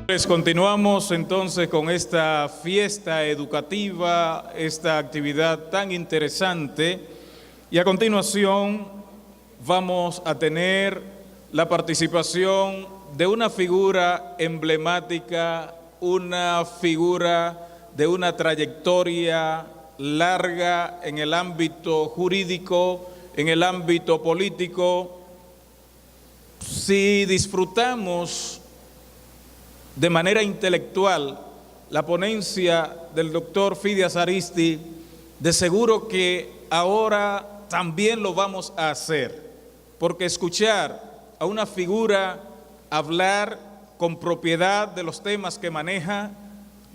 Continuamos entonces con esta fiesta educativa, esta actividad tan interesante, y a continuación vamos a tener la participación de una figura emblemática, una figura de una trayectoria larga en el ámbito jurídico, en el ámbito político. Si disfrutamos de manera intelectual la ponencia del doctor Fidias Aristi, de seguro que ahora también lo vamos a hacer, porque escuchar a una figura hablar con propiedad de los temas que maneja,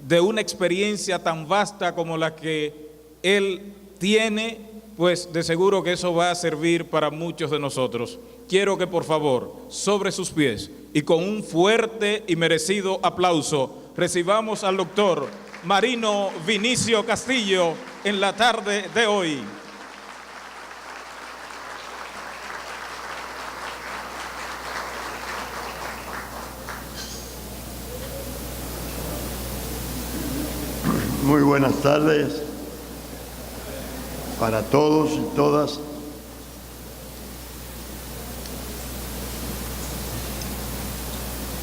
de una experiencia tan vasta como la que él tiene, pues de seguro que eso va a servir para muchos de nosotros. Quiero que por favor, sobre sus pies y con un fuerte y merecido aplauso, recibamos al doctor Marino Vinicio Castillo en la tarde de hoy. Muy buenas tardes para todos y todas.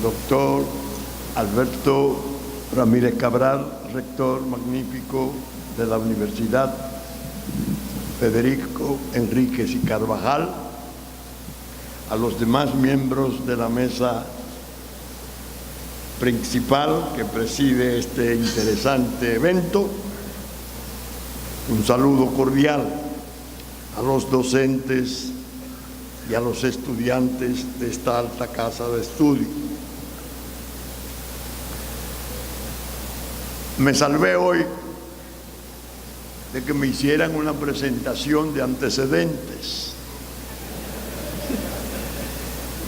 Doctor Alberto Ramírez Cabral, rector magnífico de la Universidad Federico Enríquez y Carvajal, a los demás miembros de la mesa principal que preside este interesante evento, un saludo cordial a los docentes y a los estudiantes de esta alta casa de estudio. Me salvé hoy de que me hicieran una presentación de antecedentes.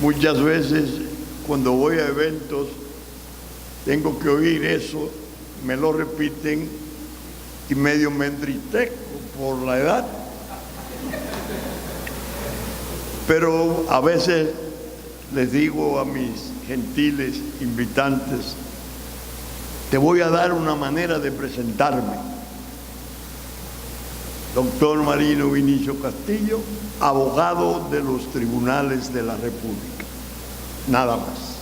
Muchas veces cuando voy a eventos tengo que oír eso, me lo repiten y medio me entristezco por la edad. Pero a veces les digo a mis gentiles invitantes, te voy a dar una manera de presentarme. Doctor Marino Vinicio Castillo, abogado de los tribunales de la República. Nada más.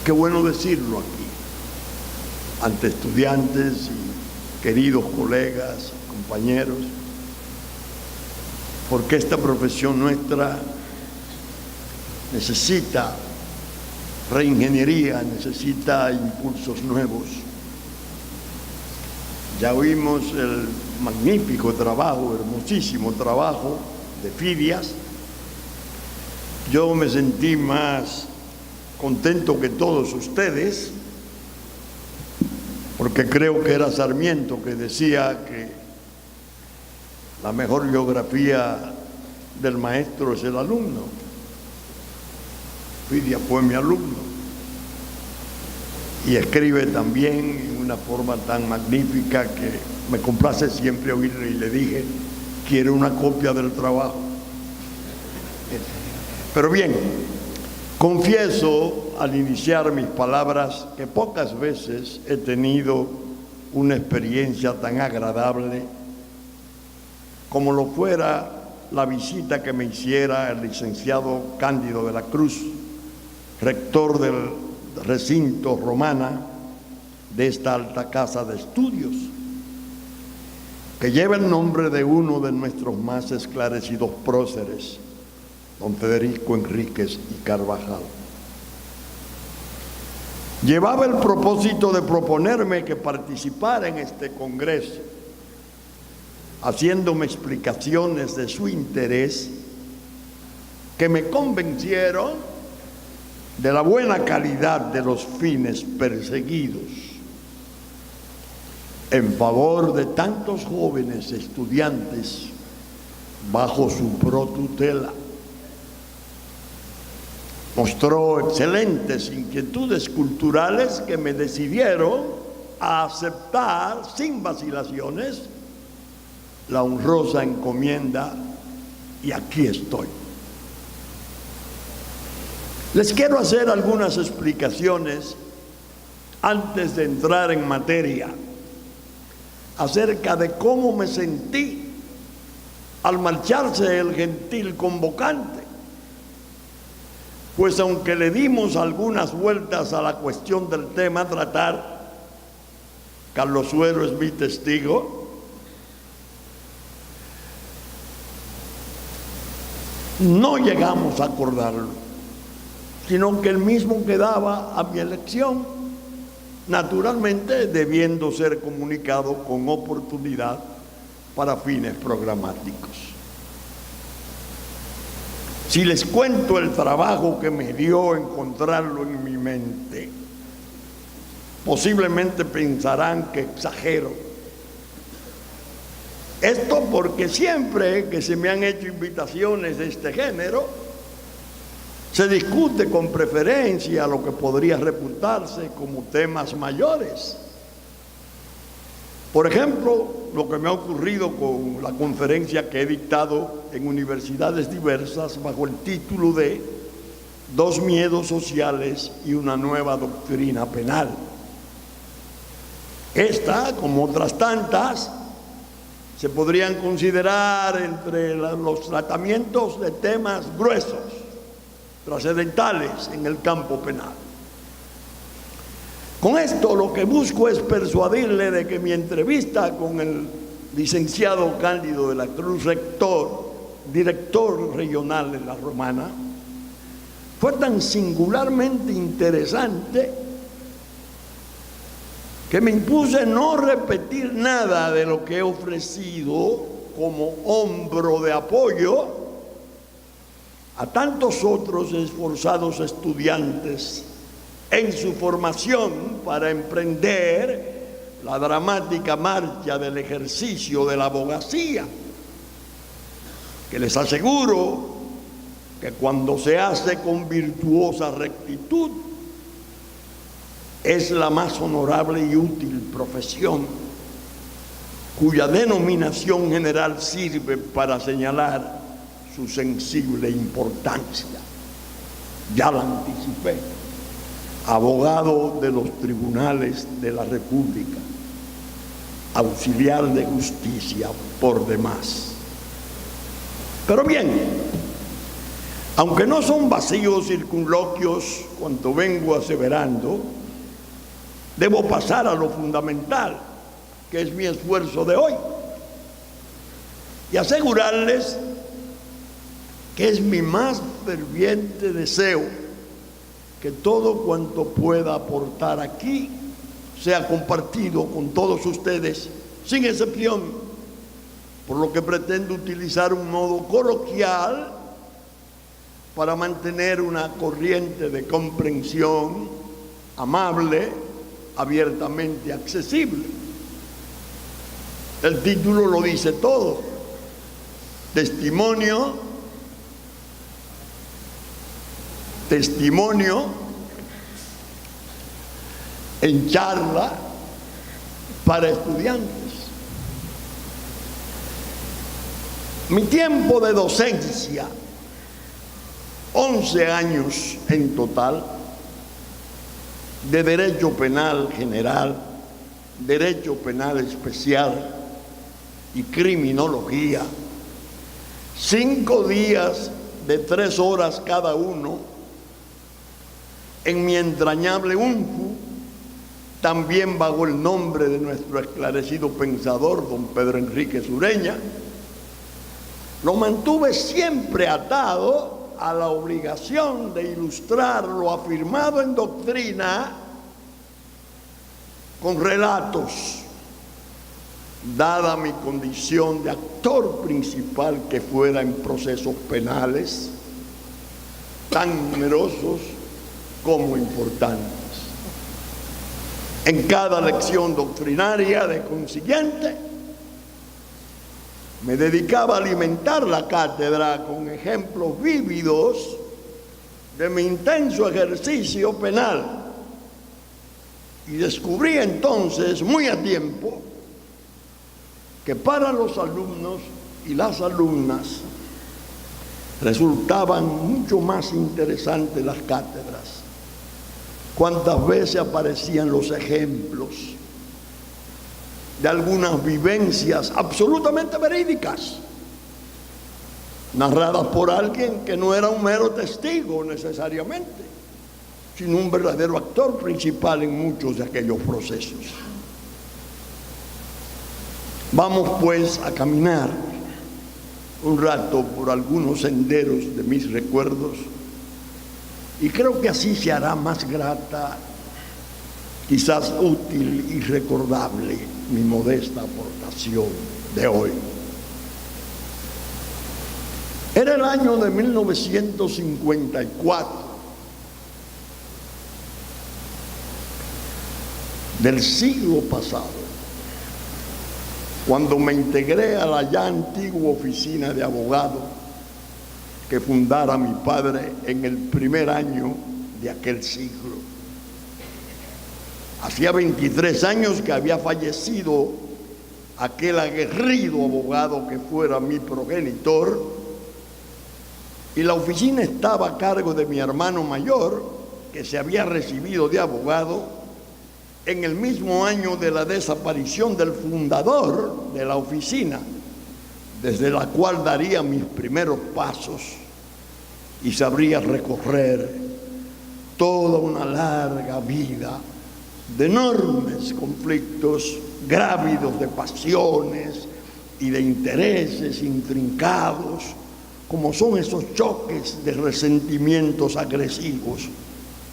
Qué bueno decirlo aquí, ante estudiantes y queridos colegas, compañeros, porque esta profesión nuestra necesita reingeniería, necesita impulsos nuevos. Ya oímos el magnífico trabajo, hermosísimo trabajo de Fidias. Yo me sentí más contento que todos ustedes, porque creo que era Sarmiento que decía que la mejor biografía del maestro es el alumno. Fidias fue mi alumno y escribe también en una forma tan magnífica que me complace siempre oírle, y le dije, quiero una copia del trabajo. Pero bien, confieso al iniciar mis palabras que pocas veces he tenido una experiencia tan agradable como lo fuera la visita que me hiciera el licenciado Cándido de la Cruz, rector del recinto Romana de esta alta casa de estudios, que lleva el nombre de uno de nuestros más esclarecidos próceres, don Federico Enríquez y Carvajal. Llevaba el propósito de proponerme que participara en este congreso, haciéndome explicaciones de su interés que me convencieron de la buena calidad de los fines perseguidos en favor de tantos jóvenes estudiantes bajo su protutela. Mostró excelentes inquietudes culturales que me decidieron a aceptar sin vacilaciones la honrosa encomienda, y aquí estoy. Les quiero hacer algunas explicaciones antes de entrar en materia acerca de cómo me sentí al marcharse el gentil convocante. Pues aunque le dimos algunas vueltas a la cuestión del tema a tratar, Carlos Suero es mi testigo, no llegamos a acordarlo, sino que el mismo quedaba a mi elección, naturalmente debiendo ser comunicado con oportunidad para fines programáticos. Si les cuento el trabajo que me dio encontrarlo en mi mente, posiblemente pensarán que exagero. Esto porque siempre que se me han hecho invitaciones de este género, se discute con preferencia lo que podría reputarse como temas mayores. Por ejemplo, lo que me ha ocurrido con la conferencia que he dictado en universidades diversas bajo el título de Dos miedos sociales y una nueva doctrina penal. Esta, como otras tantas, se podrían considerar entre los tratamientos de temas gruesos, trascendentales en el campo penal. Con esto lo que busco es persuadirle de que mi entrevista con el licenciado Cándido de la Cruz, director regional de La Romana, fue tan singularmente interesante que me impuse no repetir nada de lo que he ofrecido como hombro de apoyo a tantos otros esforzados estudiantes en su formación para emprender la dramática marcha del ejercicio de la abogacía, que les aseguro que cuando se hace con virtuosa rectitud es la más honorable y útil profesión, cuya denominación general sirve para señalar su sensible importancia. Ya la anticipé. Abogado de los tribunales de la República, auxiliar de justicia por demás. Pero bien, aunque no son vacíos circunloquios cuanto vengo aseverando, debo pasar a lo fundamental, que es mi esfuerzo de hoy, y asegurarles que es mi más ferviente deseo que todo cuanto pueda aportar aquí sea compartido con todos ustedes, sin excepción, por lo que pretendo utilizar un modo coloquial para mantener una corriente de comprensión amable, abiertamente accesible. El título lo dice todo: testimonio en charla para estudiantes. Mi tiempo de docencia, 11 años en total, de derecho penal general, derecho penal especial y criminología, 5 días de 3 horas cada uno en mi entrañable UNFU, también bajo el nombre de nuestro esclarecido pensador, don Pedro Enrique Sureña, lo mantuve siempre atado a la obligación de ilustrar lo afirmado en doctrina con relatos, dada mi condición de actor principal que fuera en procesos penales, tan numerosos como importantes. En cada lección doctrinaria, de consiguiente, me dedicaba a alimentar la cátedra con ejemplos vívidos de mi intenso ejercicio penal, y descubrí entonces muy a tiempo que para los alumnos y las alumnas resultaban mucho más interesantes las cátedras. Cuántas veces aparecían los ejemplos de algunas vivencias absolutamente verídicas, narradas por alguien que no era un mero testigo necesariamente, sino un verdadero actor principal en muchos de aquellos procesos. Vamos pues a caminar un rato por algunos senderos de mis recuerdos, y creo que así se hará más grata, quizás útil y recordable, mi modesta aportación de hoy. Era el año de 1954, del siglo pasado, cuando me integré a la ya antigua oficina de abogado que fundara mi padre en el primer año de aquel siglo. Hacía 23 años que había fallecido aquel aguerrido abogado que fuera mi progenitor, y la oficina estaba a cargo de mi hermano mayor, que se había recibido de abogado en el mismo año de la desaparición del fundador de la oficina, desde la cual daría mis primeros pasos y sabría recorrer toda una larga vida de enormes conflictos grávidos de pasiones y de intereses intrincados, como son esos choques de resentimientos agresivos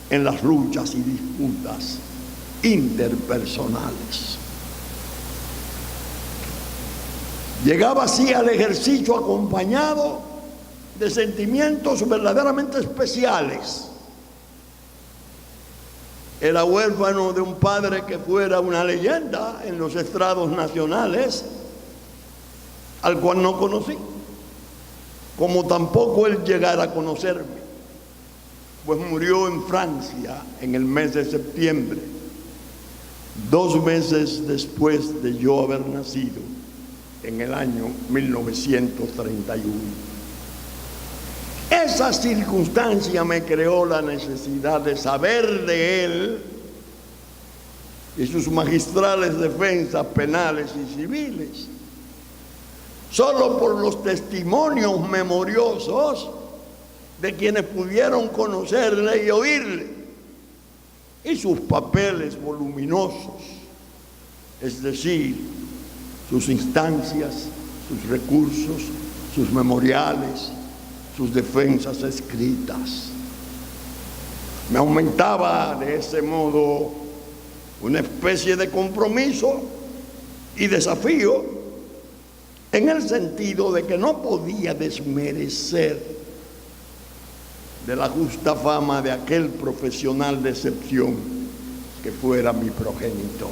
en las luchas y disputas interpersonales. Llegaba así al ejercicio acompañado de sentimientos verdaderamente especiales. Era huérfano de un padre que fuera una leyenda en los estrados nacionales, al cual no conocí, como tampoco él llegara a conocerme, pues murió en Francia en el mes de septiembre, 2 meses después de yo haber nacido, en el año 1931. Esa circunstancia me creó la necesidad de saber de él y sus magistrales defensas penales y civiles, solo por los testimonios memoriosos de quienes pudieron conocerle y oírle, y sus papeles voluminosos, es decir, sus instancias, sus recursos, sus memoriales, sus defensas escritas. Me aumentaba de ese modo una especie de compromiso y desafío, en el sentido de que no podía desmerecer de la justa fama de aquel profesional de excepción que fuera mi progenitor.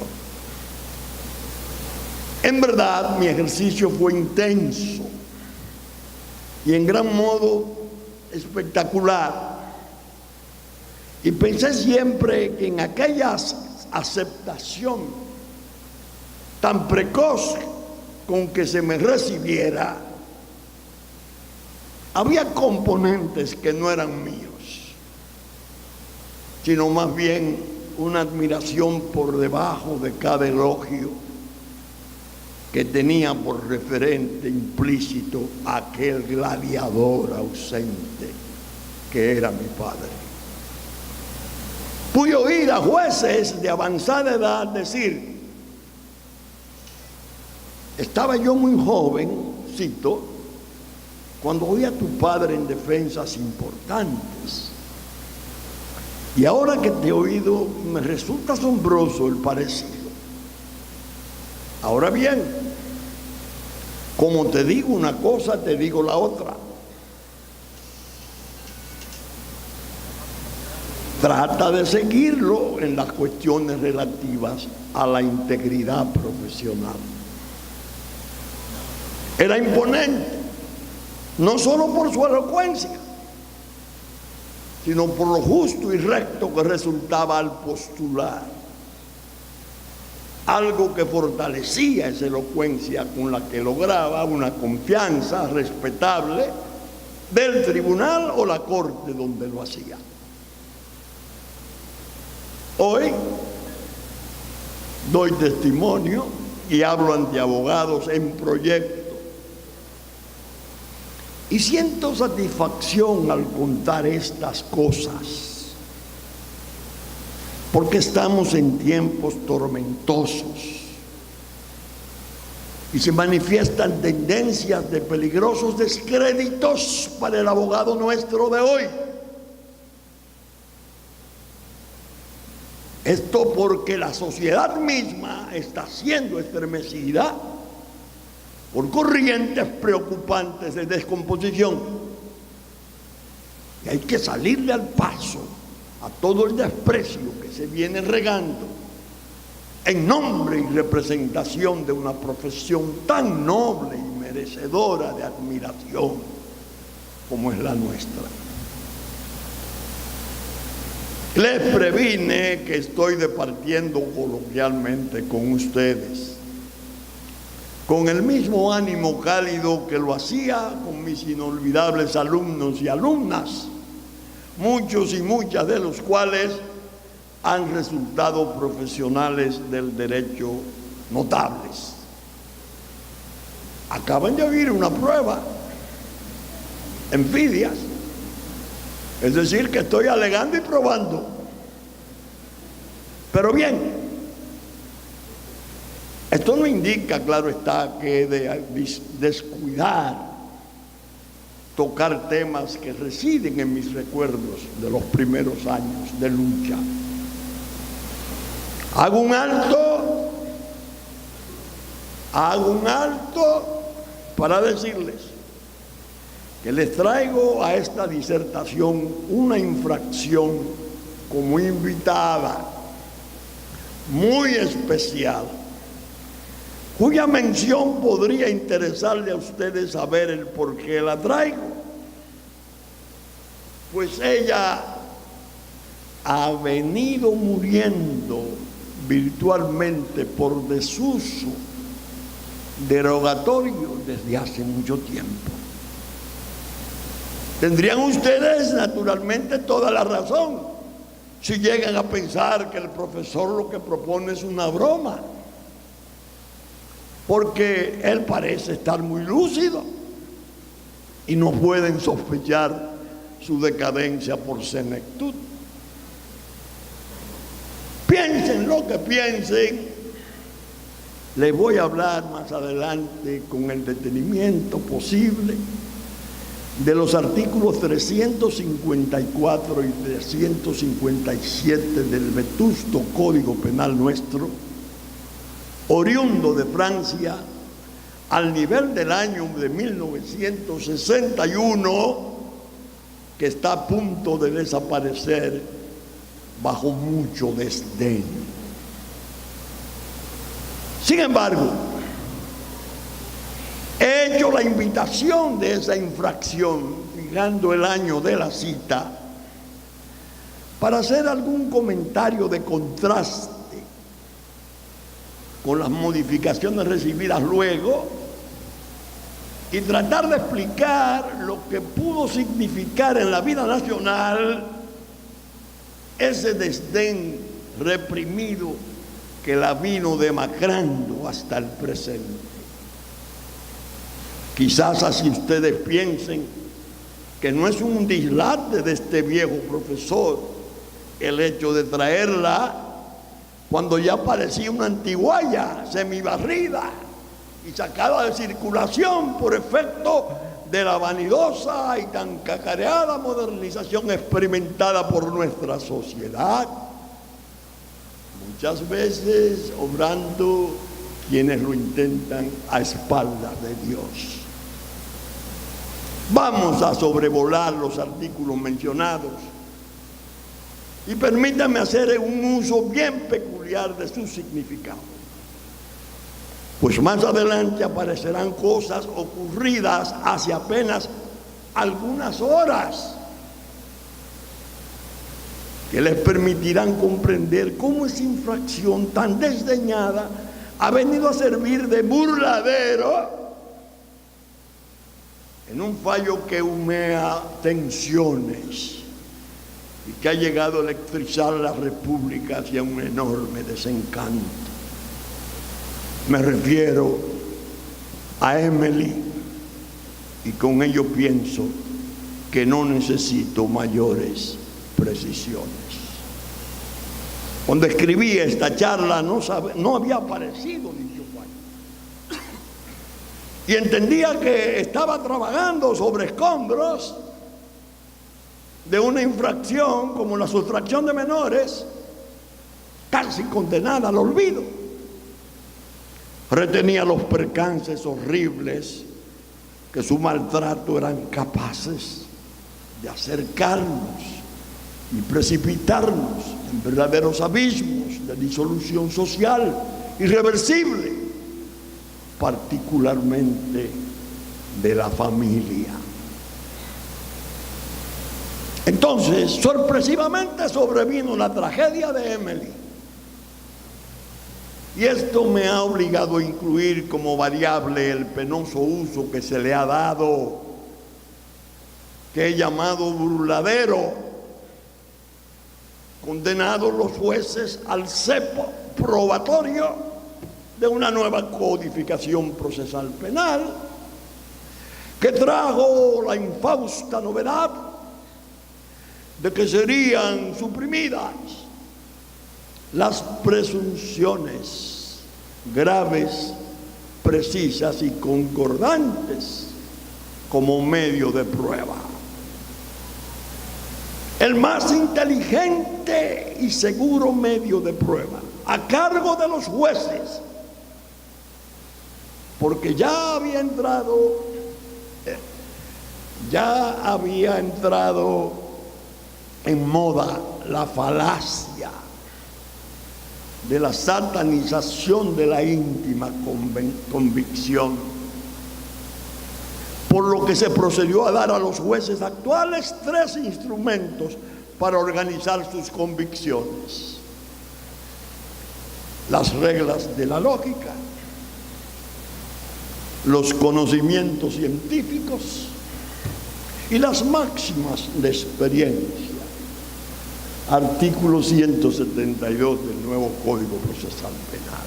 En verdad, mi ejercicio fue intenso y en gran modo espectacular, y pensé siempre que en aquella aceptación tan precoz con que se me recibiera, había componentes que no eran míos, sino más bien una admiración por debajo de cada elogio que tenía por referente implícito a aquel gladiador ausente que era mi padre. Pude oír a jueces de avanzada edad decir: estaba yo muy joven, cito, cuando oí a tu padre en defensas importantes, y ahora que te he oído me resulta asombroso el parecido. Ahora bien, como te digo una cosa, te digo la otra. Trata de seguirlo en las cuestiones relativas a la integridad profesional. Era imponente, no solo por su elocuencia, sino por lo justo y recto que resultaba al postular, algo que fortalecía esa elocuencia con la que lograba una confianza respetable del tribunal o la corte donde lo hacía. Hoy doy testimonio y hablo ante abogados en proyecto. Y siento satisfacción al contar estas cosas, porque estamos en tiempos tormentosos y se manifiestan tendencias de peligrosos descréditos para el abogado nuestro de hoy. Esto porque la sociedad misma está siendo estremecida por corrientes preocupantes de descomposición. Y hay que salirle al paso a todo el desprecio que se viene regando en nombre y representación de una profesión tan noble y merecedora de admiración como es la nuestra. Les previne que estoy departiendo coloquialmente con ustedes, con el mismo ánimo cálido que lo hacía con mis inolvidables alumnos y alumnas, muchos y muchas de los cuales han resultado profesionales del derecho notables. Acaban de oír una prueba, envidias. Es decir, que estoy alegando y probando. Pero bien, esto no indica, claro está, que he de descuidar tocar temas que residen en mis recuerdos de los primeros años de lucha. Hago un alto para decirles que les traigo a esta disertación una infracción como invitada muy especial, cuya mención podría interesarle a ustedes saber el por qué la traigo. Pues ella ha venido muriendo virtualmente por desuso derogatorio desde hace mucho tiempo. Tendrían ustedes naturalmente toda la razón si llegan a pensar que el profesor lo que propone es una broma, porque él parece estar muy lúcido y no pueden sospechar su decadencia por senectud. Piensen lo que piensen, les voy a hablar más adelante con el detenimiento posible de los artículos 354 y 357 del vetusto Código Penal nuestro, oriundo de Francia, al nivel del año de 1961, que está a punto de desaparecer bajo mucho desdén. Sin embargo, he hecho la invitación de esa infracción, fijando el año de la cita, para hacer algún comentario de contraste con las modificaciones recibidas luego y tratar de explicar lo que pudo significar en la vida nacional ese desdén reprimido que la vino demacrando hasta el presente. Quizás así ustedes piensen que no es un dislate de este viejo profesor el hecho de traerla cuando ya parecía una antiguaya semibarrida y sacada de circulación por efecto de la vanidosa y tan cacareada modernización experimentada por nuestra sociedad, muchas veces obrando quienes lo intentan a espaldas de Dios. Vamos a sobrevolar los artículos mencionados y permítanme hacer un uso bien peculiar de su significado, pues más adelante aparecerán cosas ocurridas hace apenas algunas horas que les permitirán comprender cómo esa infracción tan desdeñada ha venido a servir de burladero en un fallo que humea tensiones y que ha llegado a electrizar la República hacia un enorme desencanto. Me refiero a Emily, y con ello pienso que no necesito mayores precisiones. Cuando escribí esta charla no había aparecido dicho fallo. Y entendía que estaba trabajando sobre escombros de una infracción como la sustracción de menores, casi condenada al olvido. Retenía los percances horribles que su maltrato eran capaces de acercarnos y precipitarnos en verdaderos abismos de disolución social irreversible, particularmente de la familia. Entonces, sorpresivamente sobrevino la tragedia de Emily. Y esto me ha obligado a incluir como variable el penoso uso que se le ha dado, que he llamado burladero, condenados los jueces al cepo probatorio de una nueva codificación procesal penal, que trajo la infausta novedad de que serían suprimidas las presunciones graves, precisas y concordantes como medio de prueba. El más inteligente y seguro medio de prueba, a cargo de los jueces, porque ya había entrado en moda la falacia de la satanización de la íntima convicción, por lo que se procedió a dar a los jueces actuales 3 instrumentos para organizar sus convicciones: las reglas de la lógica, los conocimientos científicos y las máximas de experiencia. Artículo 172 del nuevo Código Procesal Penal.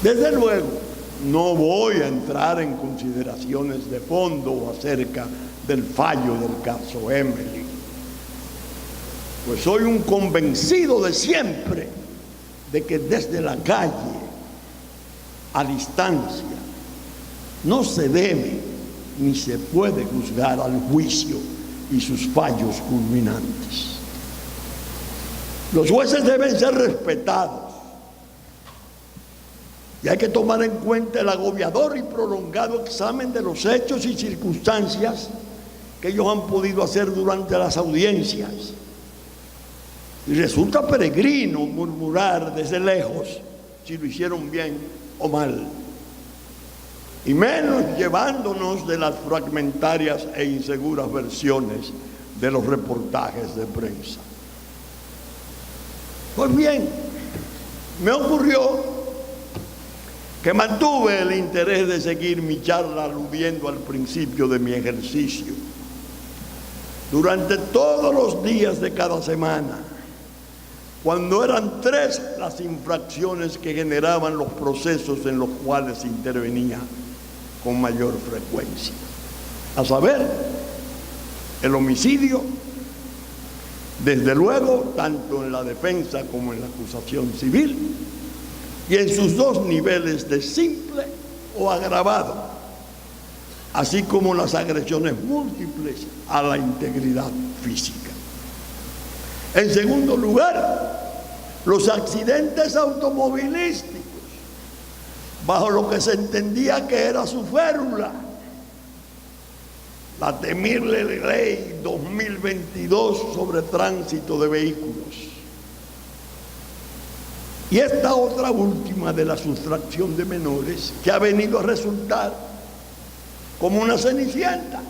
Desde luego, no voy a entrar en consideraciones de fondo acerca del fallo del caso Emily, pues soy un convencido de siempre de que desde la calle, a distancia, no se debe ni se puede juzgar al juicio y sus fallos culminantes. Los jueces deben ser respetados y hay que tomar en cuenta el agobiador y prolongado examen de los hechos y circunstancias que ellos han podido hacer durante las audiencias. Y resulta peregrino murmurar desde lejos si lo hicieron bien o mal, y menos llevándonos de las fragmentarias e inseguras versiones de los reportajes de prensa. Pues bien, me ocurrió que mantuve el interés de seguir mi charla aludiendo al principio de mi ejercicio durante todos los días de cada semana, cuando eran 3 las infracciones que generaban los procesos en los cuales intervenía con mayor frecuencia, a saber, el homicidio, desde luego, tanto en la defensa como en la acusación civil, y en sus 2 niveles de simple o agravado, así como las agresiones múltiples a la integridad física. En segundo lugar, los accidentes automovilísticos, bajo lo que se entendía que era su férula, la temible ley 2022 sobre tránsito de vehículos. Y esta otra última de la sustracción de menores, que ha venido a resultar como una cenicienta,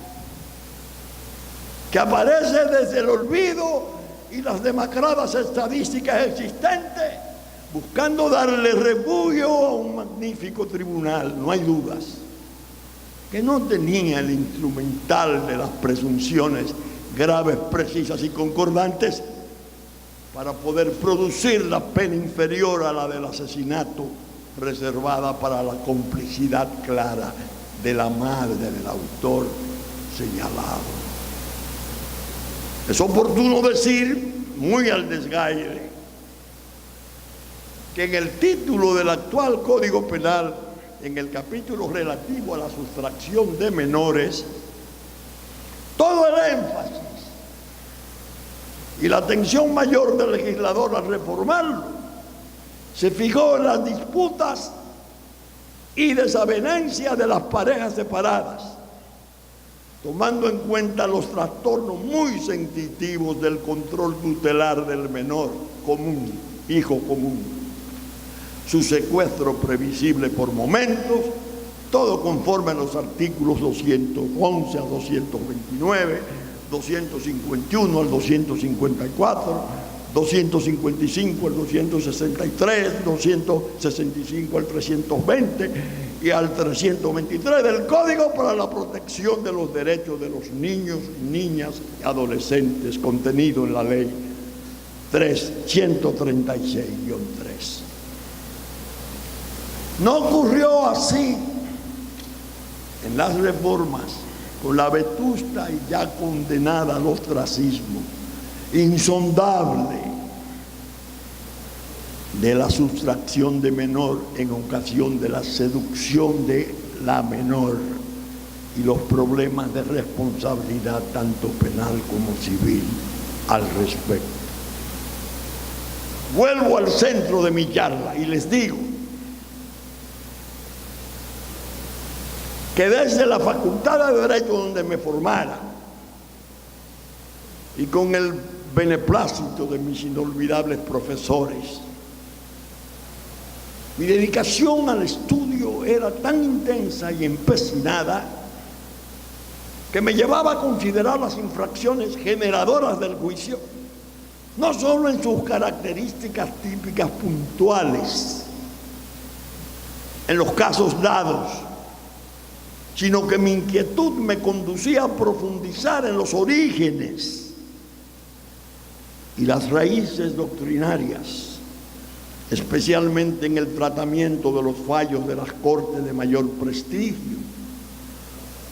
que aparece desde el olvido y las demacradas estadísticas existentes, buscando darle refugio a un magnífico tribunal, no hay dudas. que no tenía el instrumental de las presunciones graves, precisas y concordantes para poder producir la pena inferior a la del asesinato, reservada para la complicidad clara de la madre del autor señalado. Es oportuno decir, muy al desgaire, que en el título del actual Código Penal, en el capítulo relativo a la sustracción de menores, todo el énfasis y la atención mayor del legislador al reformarlo se fijó en las disputas y desavenencias de las parejas separadas, tomando en cuenta los trastornos muy sensitivos del control tutelar del menor común, hijo común, su secuestro previsible por momentos, todo conforme a los artículos 211 a 229, 251 al 254, 255 al 263, 265 al 320 y al 323 del Código para la protección de los derechos de los niños, niñas y adolescentes, contenido en la ley 136-3. No ocurrió así en las reformas con la vetusta y ya condenada al ostracismo insondable de la sustracción de menor en ocasión de la seducción de la menor y los problemas de responsabilidad tanto penal como civil al respecto. Vuelvo al centro de mi charla y les digo que desde la Facultad de Derecho donde me formara y con el beneplácito de mis inolvidables profesores, mi dedicación al estudio era tan intensa y empecinada que me llevaba a considerar las infracciones generadoras del juicio no solo en sus características típicas puntuales, en los casos dados, sino que mi inquietud me conducía a profundizar en los orígenes y las raíces doctrinarias, especialmente en el tratamiento de los fallos de las cortes de mayor prestigio,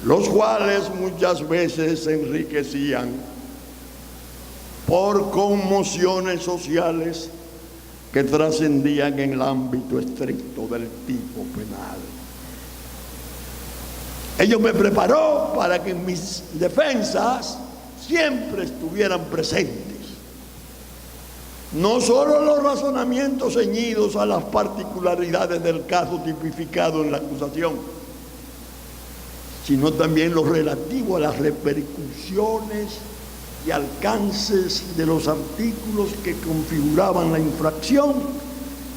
los cuales muchas veces se enriquecían por conmociones sociales que trascendían en el ámbito estricto del tipo penal. Ello me preparó para que mis defensas siempre estuvieran presentes, no solo los razonamientos ceñidos a las particularidades del caso tipificado en la acusación, sino también lo relativo a las repercusiones y alcances de los artículos que configuraban la infracción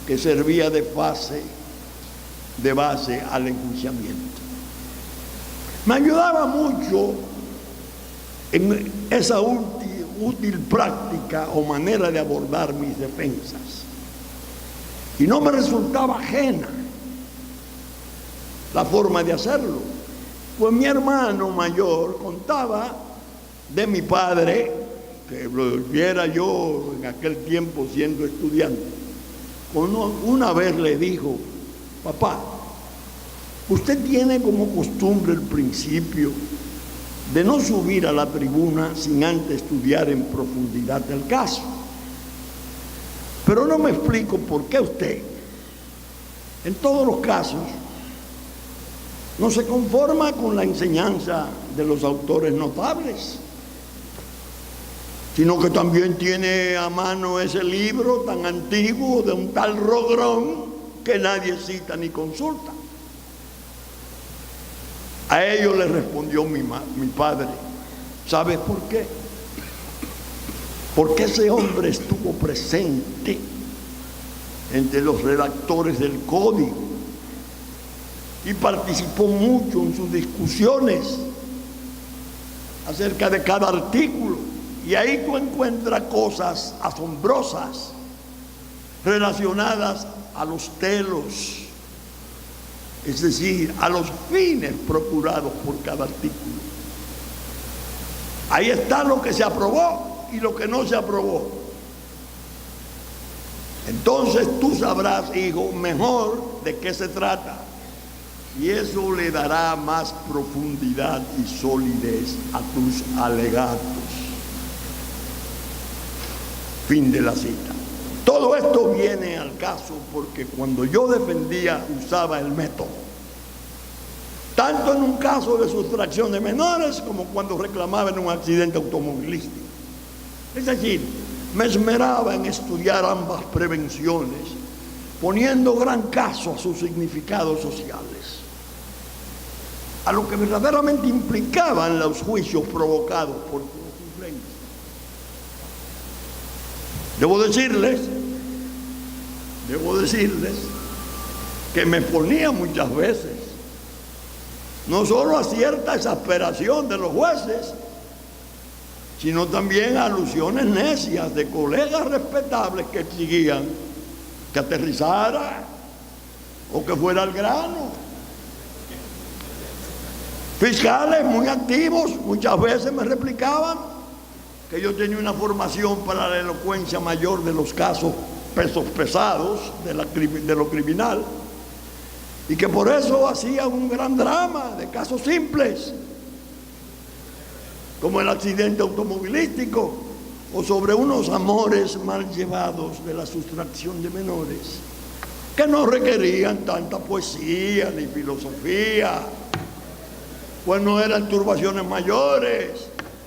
que servía de base al enjuiciamiento. Me ayudaba mucho en esa útil práctica o manera de abordar mis defensas. Y no me resultaba ajena la forma de hacerlo, pues mi hermano mayor contaba de mi padre, que lo viera yo en aquel tiempo siendo estudiante. Una vez le dijo: papá, usted tiene como costumbre el principio de no subir a la tribuna sin antes estudiar en profundidad el caso. Pero no me explico por qué usted, en todos los casos, no se conforma con la enseñanza de los autores notables, sino que también tiene a mano ese libro tan antiguo de un tal Rogrón que nadie cita ni consulta. A ello le respondió mi padre: ¿sabes por qué? Porque ese hombre estuvo presente entre los redactores del código y participó mucho en sus discusiones acerca de cada artículo, y ahí tú encuentras cosas asombrosas relacionadas a los telos es decir, a los fines procurados por cada artículo. Ahí está lo que se aprobó y lo que no se aprobó. Entonces tú sabrás, hijo, mejor de qué se trata. Y eso le dará más profundidad y solidez a tus alegatos. Fin de la cita. Todo esto viene al caso porque cuando yo defendía usaba el método. Tanto en un caso de sustracción de menores como cuando reclamaba en un accidente automovilístico. Es decir, me esmeraba en estudiar ambas prevenciones, poniendo gran caso a sus significados sociales, a lo que verdaderamente implicaban los juicios provocados por los influencers. Debo decirles que me ponía muchas veces no solo a cierta exasperación de los jueces, sino también a alusiones necias de colegas respetables que exigían que aterrizara o que fuera al grano. Fiscales muy activos muchas veces me replicaban que yo tenía una formación para la elocuencia mayor de los casos pesos pesados de lo criminal y que por eso hacía un gran drama de casos simples como el accidente automovilístico o sobre unos amores mal llevados de la sustracción de menores que no requerían tanta poesía ni filosofía, pues no eran turbaciones mayores,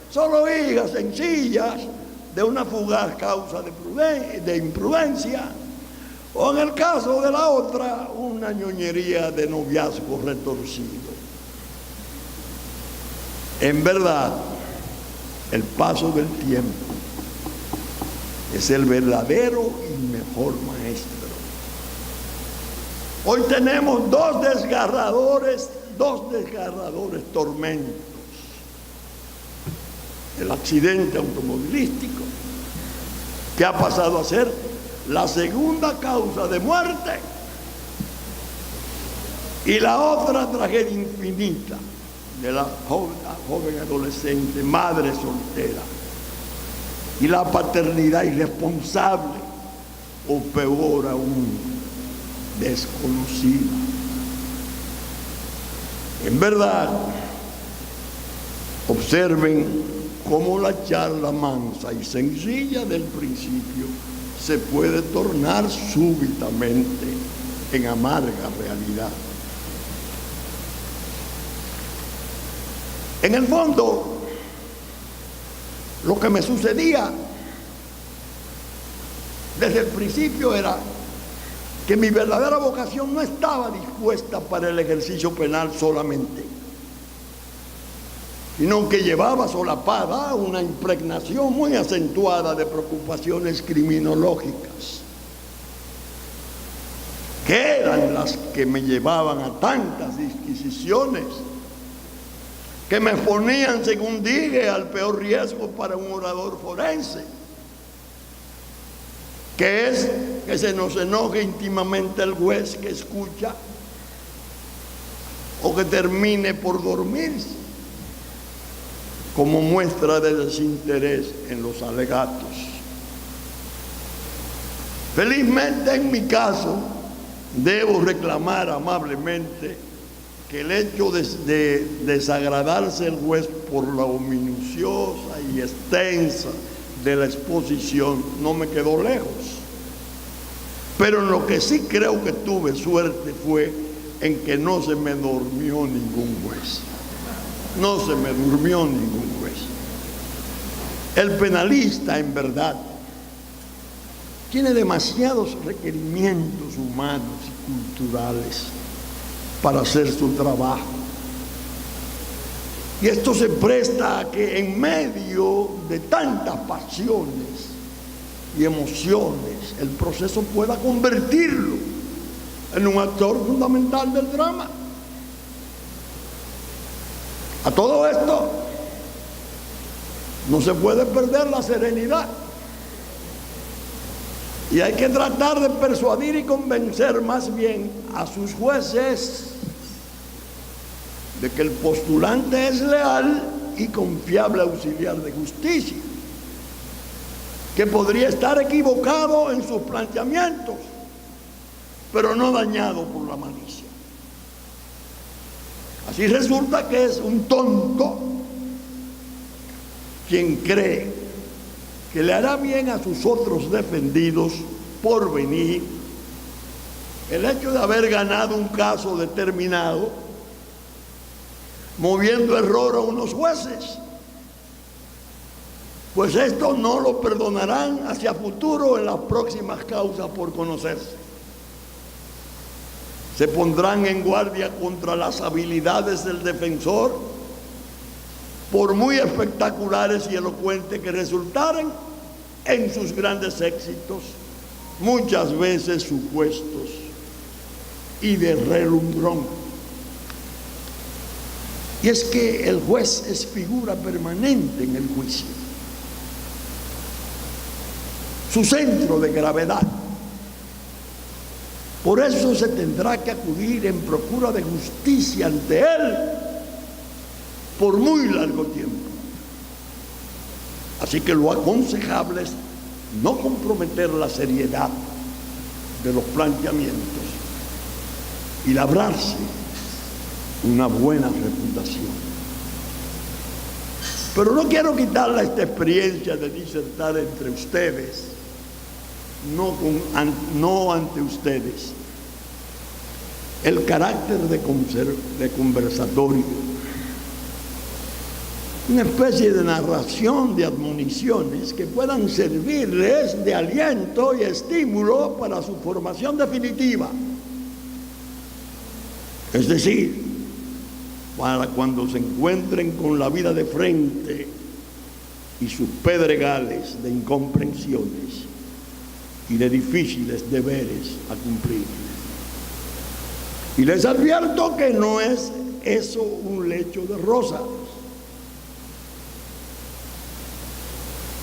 solo hijas sencillas de una fugaz causa de imprudencia, o en el caso de la otra, una ñoñería de noviazgo retorcido. En verdad, el paso del tiempo es el verdadero y mejor maestro. Hoy tenemos dos desgarradores tormentos. El accidente automovilístico, que ha pasado a ser la segunda causa de muerte, y la otra tragedia infinita de la joven adolescente, madre soltera, y la paternidad irresponsable, o peor aún, desconocida. En verdad, observen cómo la charla mansa y sencilla del principio se puede tornar súbitamente en amarga realidad. En el fondo, lo que me sucedía desde el principio era que mi verdadera vocación no estaba dispuesta para el ejercicio penal solamente, sino que llevaba solapada una impregnación muy acentuada de preocupaciones criminológicas, que eran las que me llevaban a tantas disquisiciones, que me ponían, según dije, al peor riesgo para un orador forense, que es que se nos enoje íntimamente el juez que escucha o que termine por dormirse como muestra de desinterés en los alegatos. Felizmente en mi caso debo reclamar amablemente que el hecho de desagradarse el juez por lo minuciosa y extensa de la exposición no me quedó lejos. Pero en lo que sí creo que tuve suerte fue en que no se me durmió ningún juez. No se me durmió ningún juez. El penalista, en verdad, tiene demasiados requerimientos humanos y culturales para hacer su trabajo. Y esto se presta a que en medio de tantas pasiones y emociones, el proceso pueda convertirlo en un actor fundamental del drama. A todo esto no se puede perder la serenidad. Y hay que tratar de persuadir y convencer más bien a sus jueces de que el postulante es leal y confiable auxiliar de justicia, que podría estar equivocado en sus planteamientos, pero no dañado por la malicia. Así resulta que es un tonto quien cree que le hará bien a sus otros defendidos por venir el hecho de haber ganado un caso determinado, moviendo error a unos jueces, pues esto no lo perdonarán hacia futuro en las próximas causas por conocerse. Se pondrán en guardia contra las habilidades del defensor, por muy espectaculares y elocuentes que resultaren en sus grandes éxitos, muchas veces supuestos y de relumbrón. Y es que el juez es figura permanente en el juicio, su centro de gravedad. Por eso se tendrá que acudir en procura de justicia ante él por muy largo tiempo. Así que lo aconsejable es no comprometer la seriedad de los planteamientos y labrarse una buena reputación. Pero no quiero quitarle esta experiencia de disertar entre ustedes, no ante ustedes, el carácter de conversatorio, una especie de narración de admoniciones que puedan servirles de aliento y estímulo para su formación definitiva. Es decir, para cuando se encuentren con la vida de frente y sus pedregales de incomprensiones y de difíciles deberes a cumplir. Y les advierto que no es eso un lecho de rosas,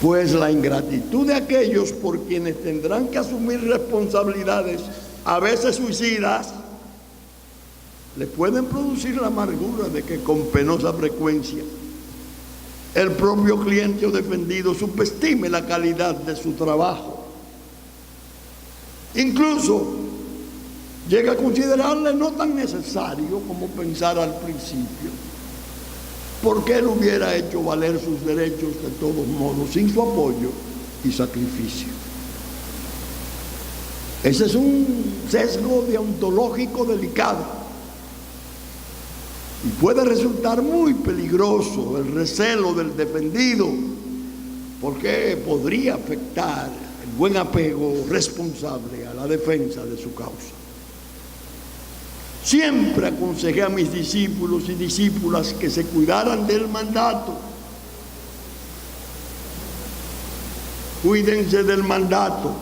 pues la ingratitud de aquellos por quienes tendrán que asumir responsabilidades, a veces suicidas, les pueden producir la amargura de que con penosa frecuencia el propio cliente o defendido subestime la calidad de su trabajo. Incluso llega a considerarle no tan necesario como pensara al principio, porque él hubiera hecho valer sus derechos de todos modos, sin su apoyo y sacrificio. Ese es un sesgo deontológico delicado y puede resultar muy peligroso el recelo del defendido, porque podría afectar el buen apego responsable a la defensa de su causa. Siempre aconsejé a mis discípulos y discípulas que se cuidaran del mandato. Cuídense del mandato,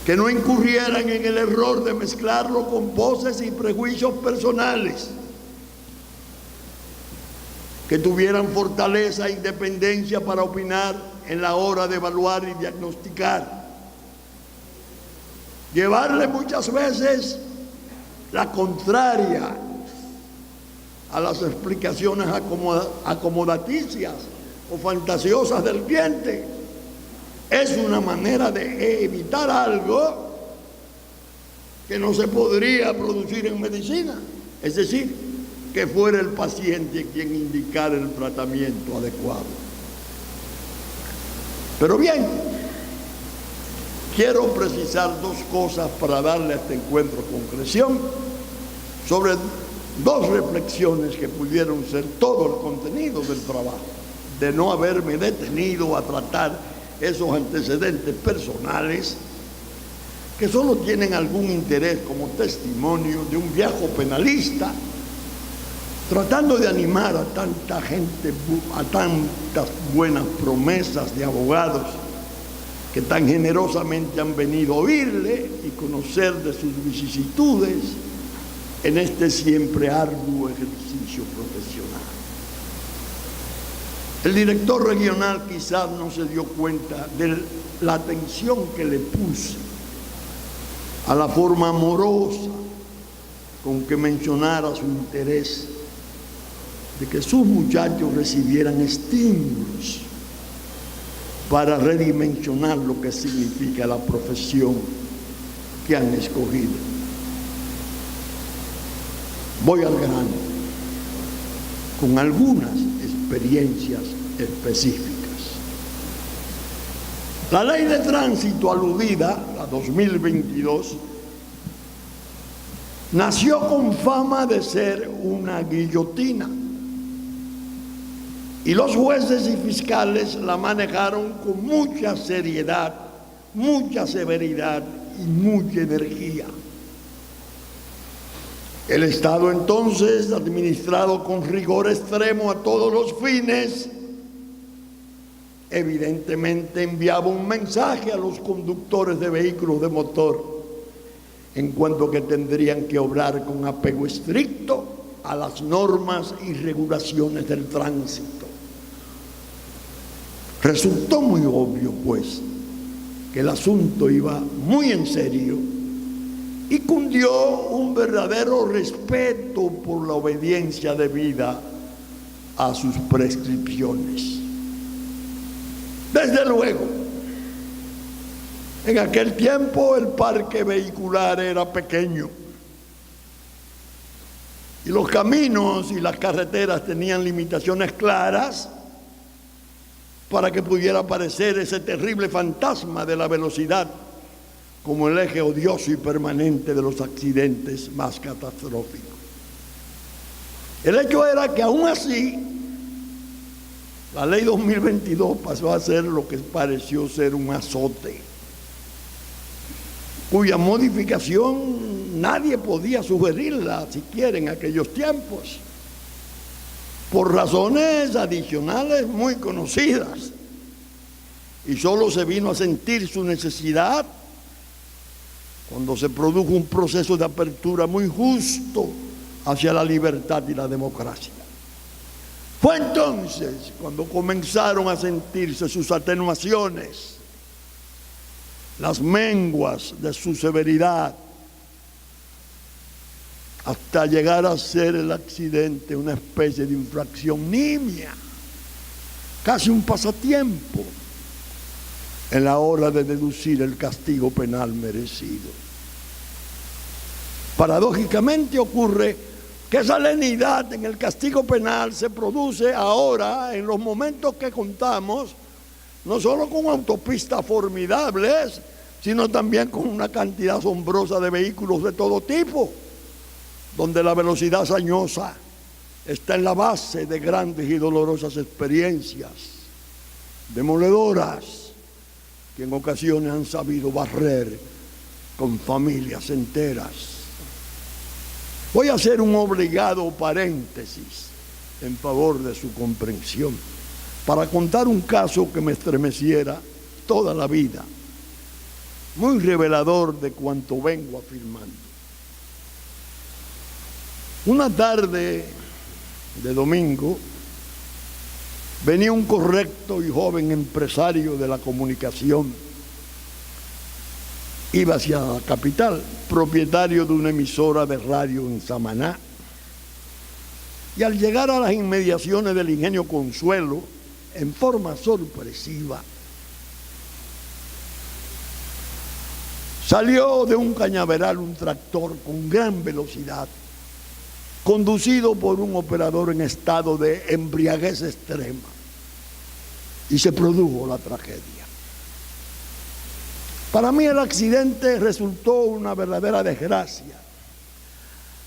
que no incurrieran en el error de mezclarlo con voces y prejuicios personales, que tuvieran fortaleza e independencia para opinar en la hora de evaluar y diagnosticar. Llevarle muchas veces la contraria a las explicaciones acomodaticias o fantasiosas del cliente es una manera de evitar algo que no se podría producir en medicina, es decir, que fuera el paciente quien indicara el tratamiento adecuado. Pero bien, quiero precisar dos cosas para darle a este encuentro concreción sobre dos reflexiones que pudieron ser todo el contenido del trabajo, de no haberme detenido a tratar esos antecedentes personales que solo tienen algún interés como testimonio de un viejo penalista tratando de animar a tanta gente, a tantas buenas promesas de abogados que tan generosamente han venido a oírle y conocer de sus vicisitudes en este siempre arduo ejercicio profesional. El director regional quizás no se dio cuenta de la atención que le puse a la forma amorosa con que mencionara su interés de que sus muchachos recibieran estímulos para redimensionar lo que significa la profesión que han escogido. Voy al grano, con algunas experiencias específicas. La ley de tránsito aludida, la 2022, nació con fama de ser una guillotina. Y los jueces y fiscales la manejaron con mucha seriedad, mucha severidad y mucha energía. El Estado entonces, administrado con rigor extremo a todos los fines, evidentemente enviaba un mensaje a los conductores de vehículos de motor en cuanto que tendrían que obrar con apego estricto a las normas y regulaciones del tránsito. Resultó muy obvio, pues, que el asunto iba muy en serio y cundió un verdadero respeto por la obediencia debida a sus prescripciones. Desde luego, en aquel tiempo el parque vehicular era pequeño y los caminos y las carreteras tenían limitaciones claras para que pudiera aparecer ese terrible fantasma de la velocidad como el eje odioso y permanente de los accidentes más catastróficos. El hecho era que aún así, la ley 2022 pasó a ser lo que pareció ser un azote, cuya modificación nadie podía sugerirla siquiera en aquellos tiempos, por razones adicionales muy conocidas, y solo se vino a sentir su necesidad cuando se produjo un proceso de apertura muy justo hacia la libertad y la democracia. Fue entonces cuando comenzaron a sentirse sus atenuaciones, las menguas de su severidad, hasta llegar a ser el accidente una especie de infracción nimia, casi un pasatiempo en la hora de deducir el castigo penal merecido. Paradójicamente ocurre que esa lenidad en el castigo penal se produce ahora en los momentos que contamos, no solo con autopistas formidables, sino también con una cantidad asombrosa de vehículos de todo tipo, donde la velocidad sañosa está en la base de grandes y dolorosas experiencias, demoledoras, que en ocasiones han sabido barrer con familias enteras. Voy a hacer un obligado paréntesis en favor de su comprensión, para contar un caso que me estremeciera toda la vida, muy revelador de cuanto vengo afirmando. Una tarde de domingo, venía un correcto y joven empresario de la comunicación. Iba hacia la capital, propietario de una emisora de radio en Samaná. Y al llegar a las inmediaciones del Ingenio Consuelo, en forma sorpresiva, salió de un cañaveral un tractor con gran velocidad, conducido por un operador en estado de embriaguez extrema, y se produjo la tragedia. Para mí el accidente resultó una verdadera desgracia.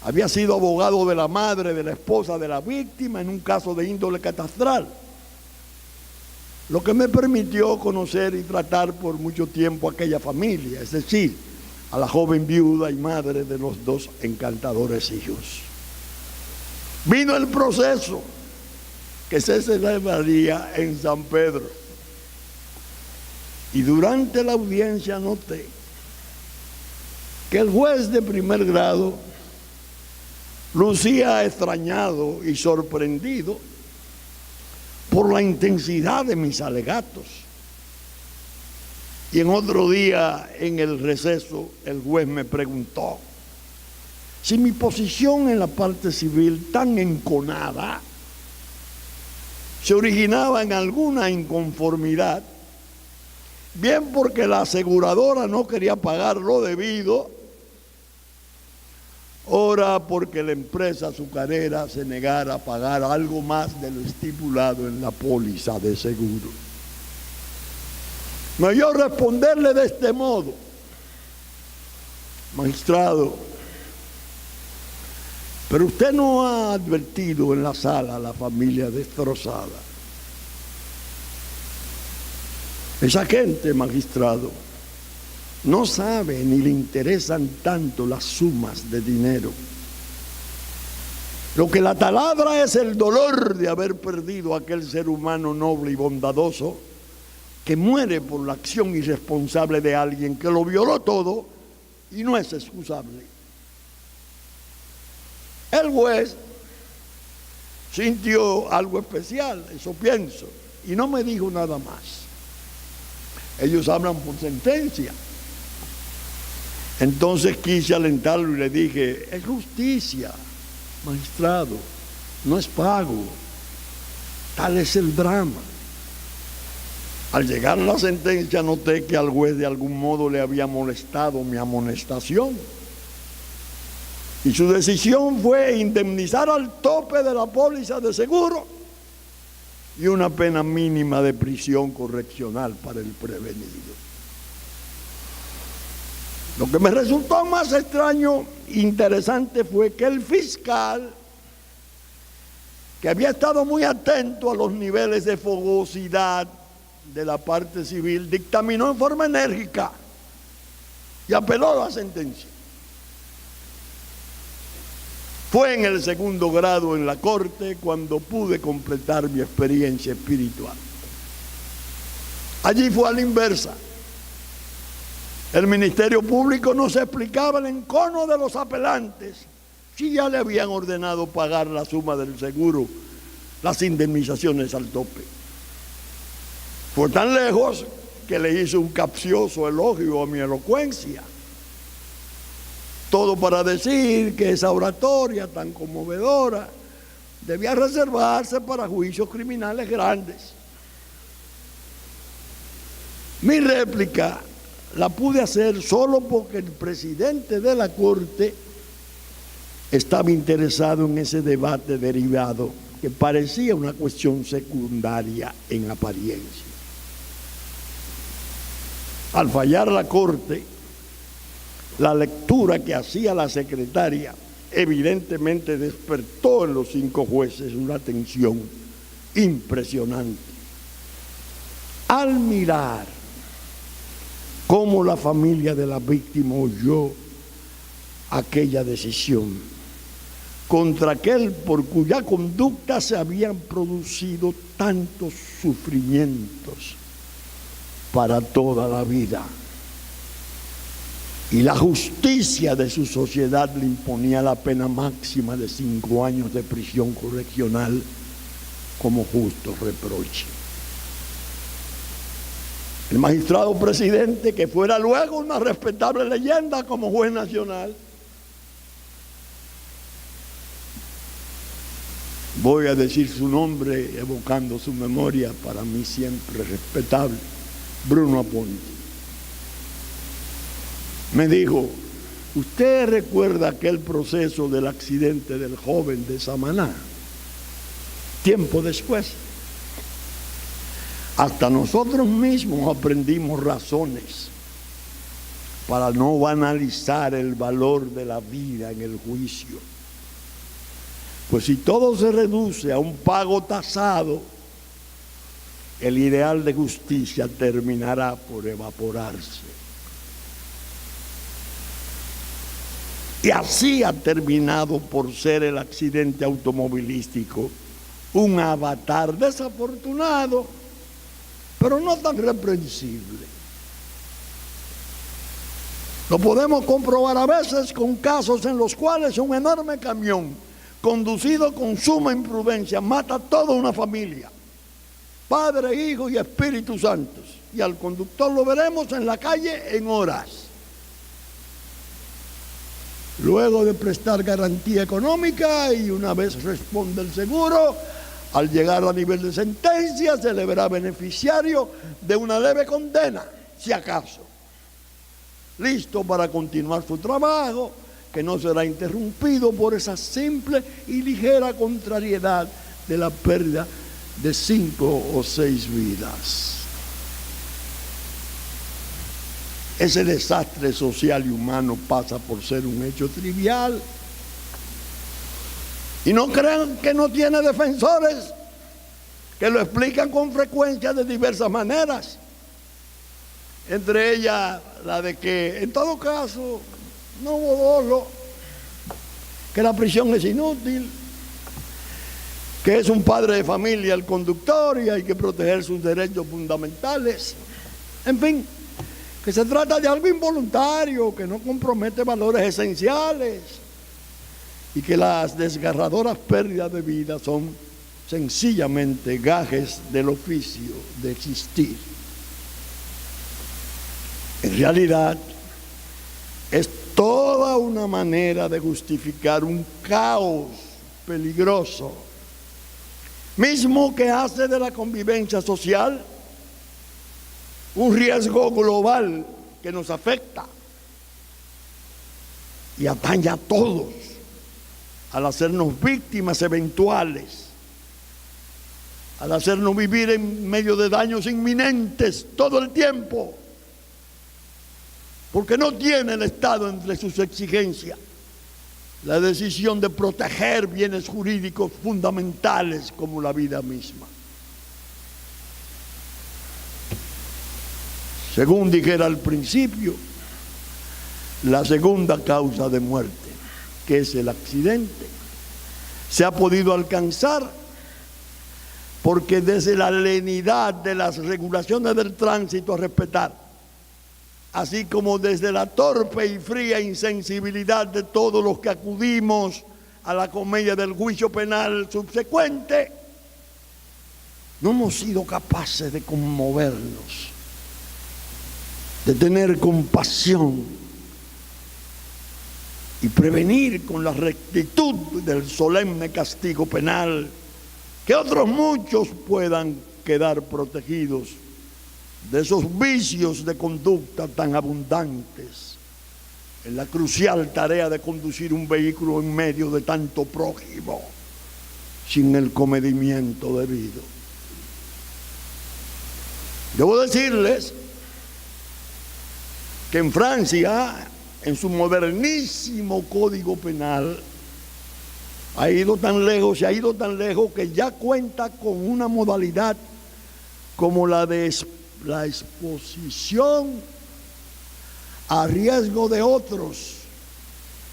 Había sido abogado de la madre, de la esposa de la víctima en un caso de índole catastral, lo que me permitió conocer y tratar por mucho tiempo a aquella familia, es decir, a la joven viuda y madre de los dos encantadores hijos. Vino el proceso que se celebraría en San Pedro, y durante la audiencia noté que el juez de primer grado lucía extrañado y sorprendido por la intensidad de mis alegatos. Y en otro día, en el receso, el juez me preguntó si mi posición en la parte civil tan enconada se originaba en alguna inconformidad, bien porque la aseguradora no quería pagar lo debido, ora porque la empresa azucarera se negara a pagar algo más de lo estipulado en la póliza de seguro. Me oyó responderle de este modo: magistrado, pero usted no ha advertido en la sala a la familia destrozada. Esa gente, magistrado, no sabe ni le interesan tanto las sumas de dinero. Lo que la taladra es el dolor de haber perdido a aquel ser humano noble y bondadoso que muere por la acción irresponsable de alguien que lo violó todo y no es excusable. El juez sintió algo especial, eso pienso, y no me dijo nada más. Ellos hablan por sentencia. Entonces quise alentarlo y le dije: es justicia, magistrado, no es pago. Tal es el drama. Al llegar a la sentencia noté que al juez de algún modo le había molestado mi amonestación. Y su decisión fue indemnizar al tope de la póliza de seguro y una pena mínima de prisión correccional para el prevenido. Lo que me resultó más extraño e interesante fue que el fiscal, que había estado muy atento a los niveles de fogosidad de la parte civil, dictaminó en forma enérgica y apeló a la sentencia. Fue en el segundo grado en la corte cuando pude completar mi experiencia espiritual. Allí fue a la inversa. El Ministerio Público no se explicaba el encono de los apelantes si ya le habían ordenado pagar la suma del seguro, las indemnizaciones al tope. Fue tan lejos que le hice un capcioso elogio a mi elocuencia. Todo para decir que esa oratoria tan conmovedora debía reservarse para juicios criminales grandes. Mi réplica la pude hacer solo porque el presidente de la Corte estaba interesado en ese debate derivado que parecía una cuestión secundaria en apariencia. Al fallar la Corte, la lectura que hacía la secretaria evidentemente despertó en los 5 jueces una tensión impresionante. Al mirar cómo la familia de la víctima oyó aquella decisión contra aquel por cuya conducta se habían producido tantos sufrimientos para toda la vida, y la justicia de su sociedad le imponía la pena máxima de 5 años de prisión correccional como justo reproche. El magistrado presidente, que fuera luego una respetable leyenda como juez nacional, voy a decir su nombre evocando su memoria, para mí siempre respetable, Bruno Aponte, me dijo: ¿usted recuerda aquel proceso del accidente del joven de Samaná? Tiempo después, hasta nosotros mismos aprendimos razones para no banalizar el valor de la vida en el juicio. Pues si todo se reduce a un pago tasado, el ideal de justicia terminará por evaporarse. Y así ha terminado por ser el accidente automovilístico un avatar desafortunado, pero no tan reprensible. Lo podemos comprobar a veces con casos en los cuales un enorme camión conducido con suma imprudencia mata a toda una familia, Padre, Hijo y Espíritu Santos, y al conductor lo veremos en la calle en horas. Luego de prestar garantía económica y una vez responde el seguro, Al llegar a nivel de sentencia, se le verá beneficiario de una leve condena, si acaso. Listo para continuar su trabajo, que no será interrumpido por esa simple y ligera contrariedad de la pérdida de 5 o 6 vidas. Ese desastre social y humano pasa por ser un hecho trivial. Y no crean que no tiene defensores que lo explican con frecuencia de diversas maneras. Entre ellas la de que en todo caso no hubo dolo, que la prisión es inútil, que es un padre de familia el conductor y hay que proteger sus derechos fundamentales. En fin, que se trata de algo involuntario, que no compromete valores esenciales y que las desgarradoras pérdidas de vida son sencillamente gajes del oficio de existir. En realidad, es toda una manera de justificar un caos peligroso, mismo que hace de la convivencia social un riesgo global que nos afecta y atañe a todos al hacernos víctimas eventuales, al hacernos vivir en medio de daños inminentes todo el tiempo, porque no tiene el Estado entre sus exigencias la decisión de proteger bienes jurídicos fundamentales como la vida misma. Según dijera al principio, la segunda causa de muerte, que es el accidente, se ha podido alcanzar porque desde la lenidad de las regulaciones del tránsito a respetar, así como desde la torpe y fría insensibilidad de todos los que acudimos a la comedia del juicio penal subsecuente, no hemos sido capaces de conmovernos, de tener compasión y prevenir con la rectitud del solemne castigo penal que otros muchos puedan quedar protegidos de esos vicios de conducta tan abundantes en la crucial tarea de conducir un vehículo en medio de tanto prójimo sin el comedimiento debido. Debo decirles que en Francia, en su modernísimo código penal, se ha ido tan lejos que ya cuenta con una modalidad como la de la exposición a riesgo de otros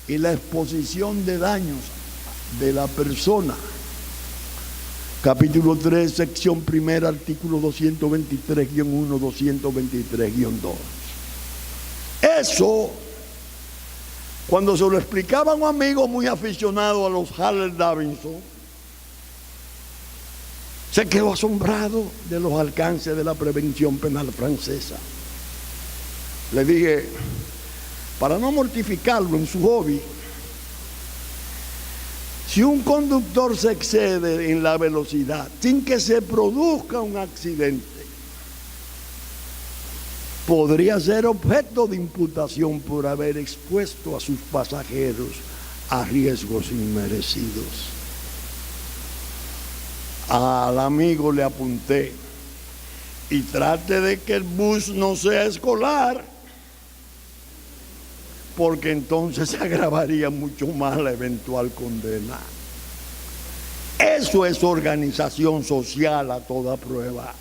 y la exposición de daños de la persona. Capítulo 3, sección primera, artículo 223-1, 223-2. Eso, cuando se lo explicaba a un amigo muy aficionado a los Harley Davidson, se quedó asombrado de los alcances de la prevención penal francesa. Le dije, para no mortificarlo en su hobby, si un conductor se excede en la velocidad sin que se produzca un accidente, podría ser objeto de imputación por haber expuesto a sus pasajeros a riesgos inmerecidos. Al amigo le apunté, y trate de que el bus no sea escolar, porque entonces se agravaría mucho más la eventual condena. Eso es organización social a toda prueba.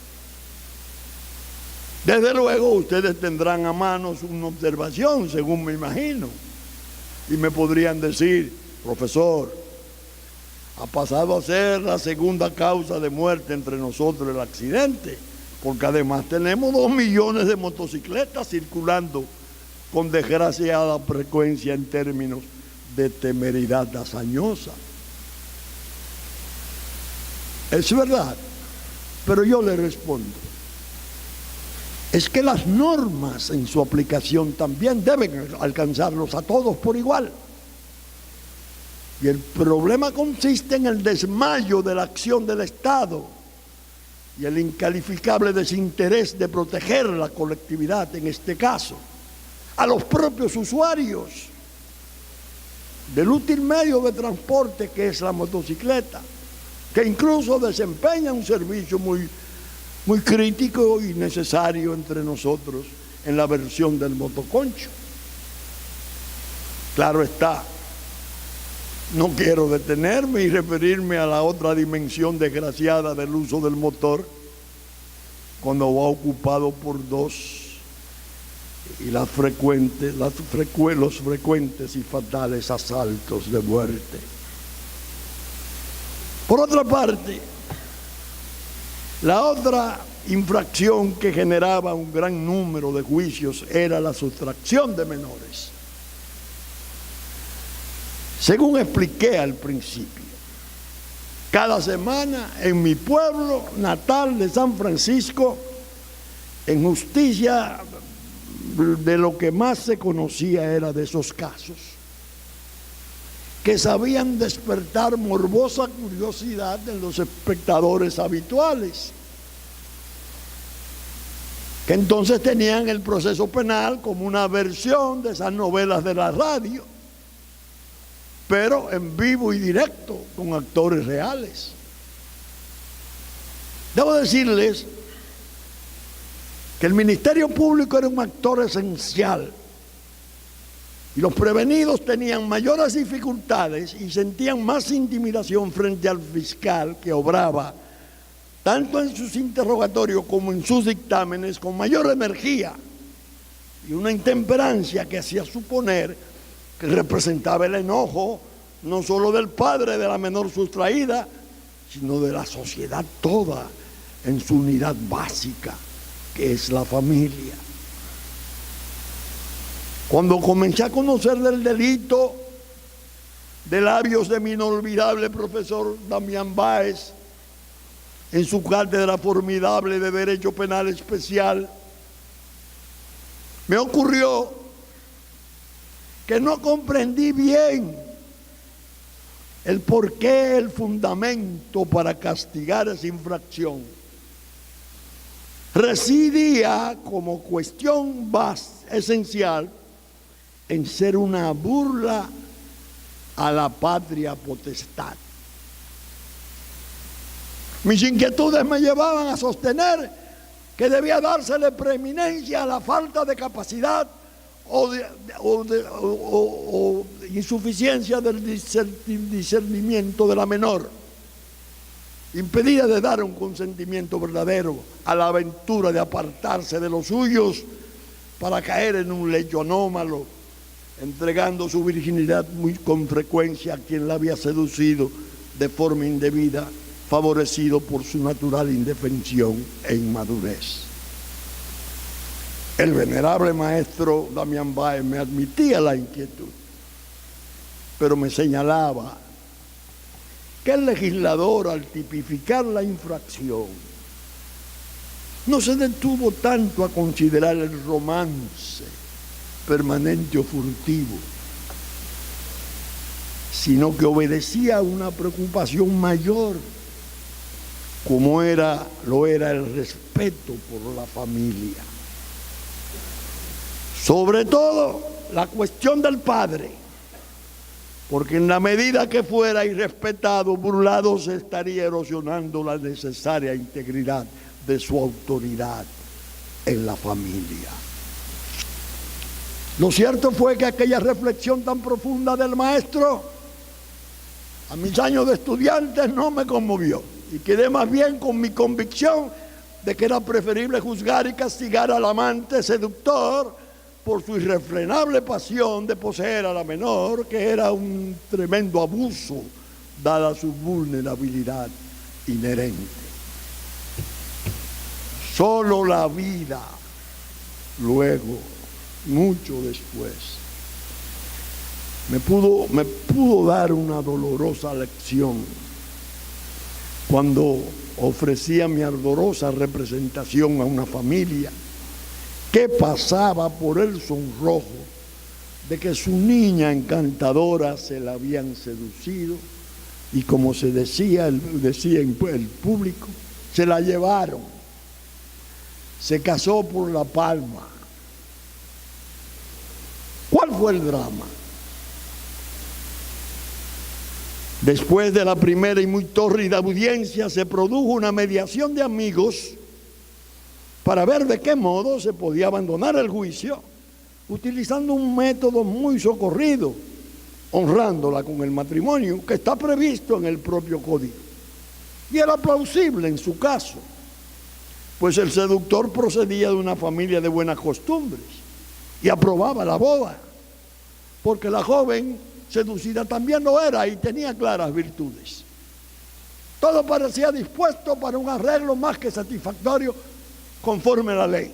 Desde luego ustedes tendrán a manos una observación, según me imagino, y me podrían decir, profesor, ha pasado a ser la segunda causa de muerte entre nosotros el accidente, porque además tenemos 2 millones de motocicletas circulando con desgraciada frecuencia en términos de temeridad hazañosa. Es verdad, pero yo le respondo, es que las normas en su aplicación también deben alcanzarlos a todos por igual. Y el problema consiste en el desmayo de la acción del Estado y el incalificable desinterés de proteger la colectividad, en este caso, a los propios usuarios del útil medio de transporte que es la motocicleta, que incluso desempeña un servicio muy crítico y necesario entre nosotros en la versión del motoconcho. Claro está, no quiero detenerme y referirme a la otra dimensión desgraciada del uso del motor, cuando va ocupado por dos, y los frecuentes y fatales asaltos de muerte. Por otra parte, la otra infracción que generaba un gran número de juicios era la sustracción de menores. Según expliqué al principio, cada semana en mi pueblo natal de San Francisco, en justicia, de lo que más se conocía era de esos casos que sabían despertar morbosa curiosidad en los espectadores habituales, que entonces tenían el proceso penal como una versión de esas novelas de la radio, pero en vivo y directo, con actores reales. Debo decirles que el Ministerio Público era un actor esencial y los prevenidos tenían mayores dificultades y sentían más intimidación frente al fiscal, que obraba tanto en sus interrogatorios como en sus dictámenes con mayor energía y una intemperancia que hacía suponer que representaba el enojo no solo del padre de la menor sustraída, sino de la sociedad toda en su unidad básica, que es la familia. Cuando comencé a conocer del delito de labios de mi inolvidable profesor Damián Báez en su cátedra formidable de Derecho Penal Especial, me ocurrió que no comprendí bien el porqué, el fundamento para castigar esa infracción residía como cuestión esencial en ser una burla a la patria potestad. Mis inquietudes me llevaban a sostener que debía dársele preeminencia a la falta de capacidad o insuficiencia del discernimiento de la menor, impedida de dar un consentimiento verdadero a la aventura de apartarse de los suyos para caer en un lecho anómalo, entregando su virginidad muy con frecuencia a quien la había seducido de forma indebida, favorecido por su natural indefensión e inmadurez. El venerable maestro Damián Báez me admitía la inquietud, pero me señalaba que el legislador, al tipificar la infracción, no se detuvo tanto a considerar el romance permanente o furtivo, sino que obedecía a una preocupación mayor, como lo era el respeto por la familia. Sobre todo la cuestión del padre, porque en la medida que fuera irrespetado, burlado, se estaría erosionando la necesaria integridad de su autoridad en la familia. Lo cierto fue que aquella reflexión tan profunda del maestro, a mis años de estudiante, no me conmovió, y quedé más bien con mi convicción de que era preferible juzgar y castigar al amante seductor por su irrefrenable pasión de poseer a la menor, que era un tremendo abuso dada su vulnerabilidad inherente. Solo la vida, luego, mucho después, me pudo dar una dolorosa lección cuando ofrecía mi ardorosa representación a una familia que pasaba por el sonrojo de que su niña encantadora se la habían seducido y, como se decía en el público, se la llevaron. Se casó por la palma. ¿Cuál fue el drama? Después de la primera y muy tórrida audiencia, se produjo una mediación de amigos para ver de qué modo se podía abandonar el juicio, utilizando un método muy socorrido, honrándola con el matrimonio que está previsto en el propio código. Y era plausible en su caso, pues el seductor procedía de una familia de buenas costumbres y aprobaba la boda, porque la joven seducida también lo era y tenía claras virtudes. Todo parecía dispuesto para un arreglo más que satisfactorio conforme a la ley.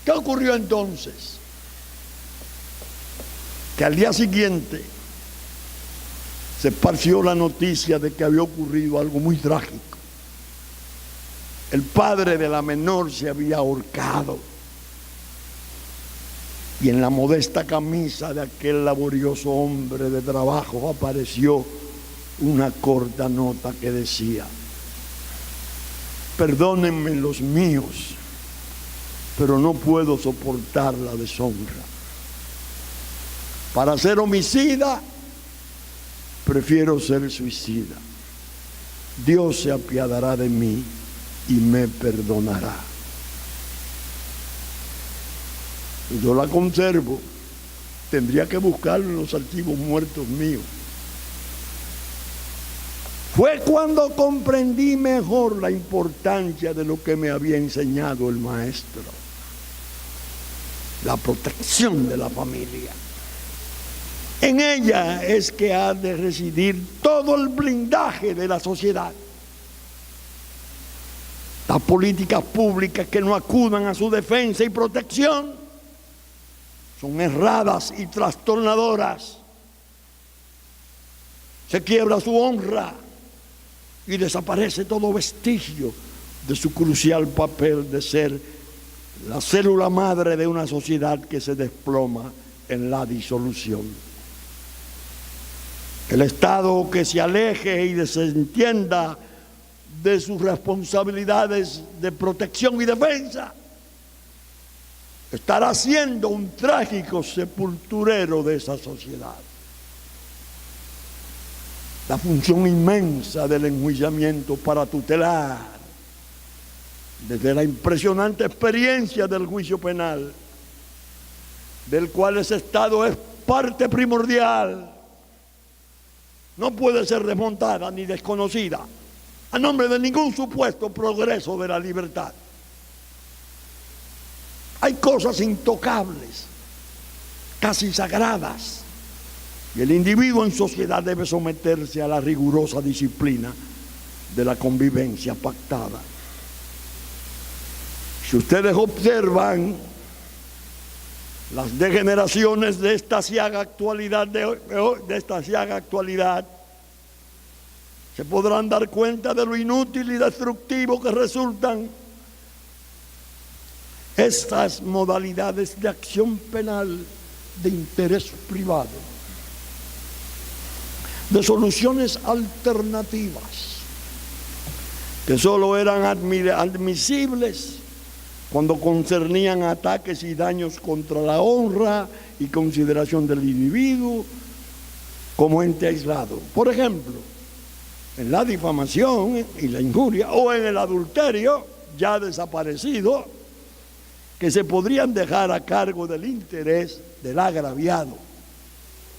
¿Qué ocurrió entonces? Que al día siguiente se esparció la noticia de que había ocurrido algo muy trágico. El padre de la menor se había ahorcado, y en la modesta camisa de aquel laborioso hombre de trabajo apareció una corta nota que decía: perdónenme los míos, pero no puedo soportar la deshonra. Para ser homicida, prefiero ser suicida. Dios se apiadará de mí y me perdonará. Yo la conservo, tendría que buscarlo en los archivos muertos míos. Fue cuando comprendí mejor la importancia de lo que me había enseñado el maestro: la protección de la familia. En ella es que ha de residir todo el blindaje de la sociedad. Las políticas públicas que no acudan a su defensa y protección son erradas y trastornadoras. Se quiebra su honra y desaparece todo vestigio de su crucial papel de ser la célula madre de una sociedad que se desploma en la disolución. El Estado que se aleje y desentienda de sus responsabilidades de protección y defensa estará siendo un trágico sepulturero de esa sociedad. La función inmensa del enjuiciamiento para tutelar, desde la impresionante experiencia del juicio penal, del cual ese Estado es parte primordial, no puede ser desmontada ni desconocida a nombre de ningún supuesto progreso de la libertad. Hay cosas intocables, casi sagradas, y el individuo en sociedad debe someterse a la rigurosa disciplina de la convivencia pactada. Si ustedes observan las degeneraciones de esta aciaga actualidad, se podrán dar cuenta de lo inútil y destructivo que resultan estas modalidades de acción penal de interés privado, de soluciones alternativas que solo eran admisibles cuando concernían ataques y daños contra la honra y consideración del individuo como ente aislado. Por ejemplo, en la difamación y la injuria, o en el adulterio ya desaparecido, que se podrían dejar a cargo del interés del agraviado.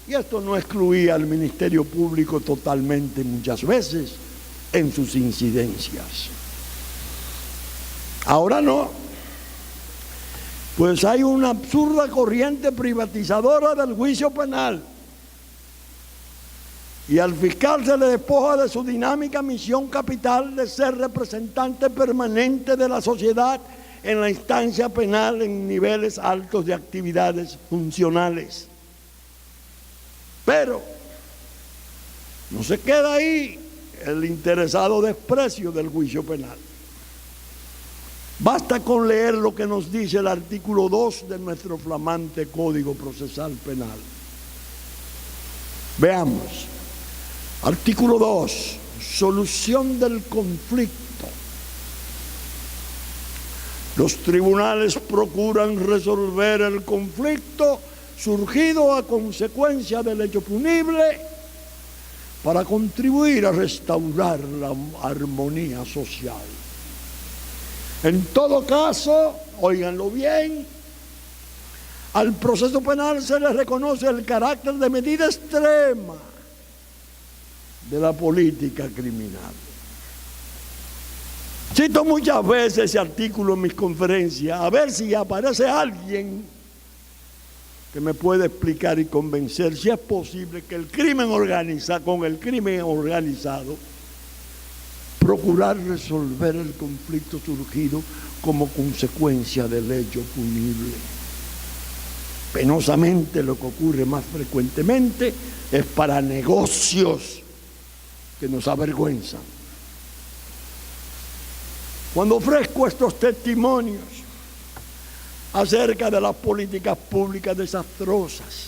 Y esto no excluía al Ministerio Público totalmente muchas veces en sus incidencias. Ahora no, pues hay una absurda corriente privatizadora del juicio penal, y al fiscal se le despoja de su dinámica misión capital de ser representante permanente de la sociedad en la instancia penal en niveles altos de actividades funcionales. Pero no se queda ahí el interesado desprecio del juicio penal. Basta con leer lo que nos dice el artículo 2 de nuestro flamante Código Procesal Penal. Veamos. Artículo 2. Solución del conflicto. Los tribunales procuran resolver el conflicto surgido a consecuencia del hecho punible para contribuir a restaurar la armonía social. En todo caso, óiganlo bien, al proceso penal se le reconoce el carácter de medida extrema de la política criminal. Cito muchas veces ese artículo en mis conferencias, a ver si aparece alguien que me pueda explicar y convencer si es posible que el crimen organizado, con el crimen organizado, procurar resolver el conflicto surgido como consecuencia del hecho punible. Penosamente, lo que ocurre más frecuentemente es para negocios que nos avergüenzan. Cuando ofrezco estos testimonios acerca de las políticas públicas desastrosas,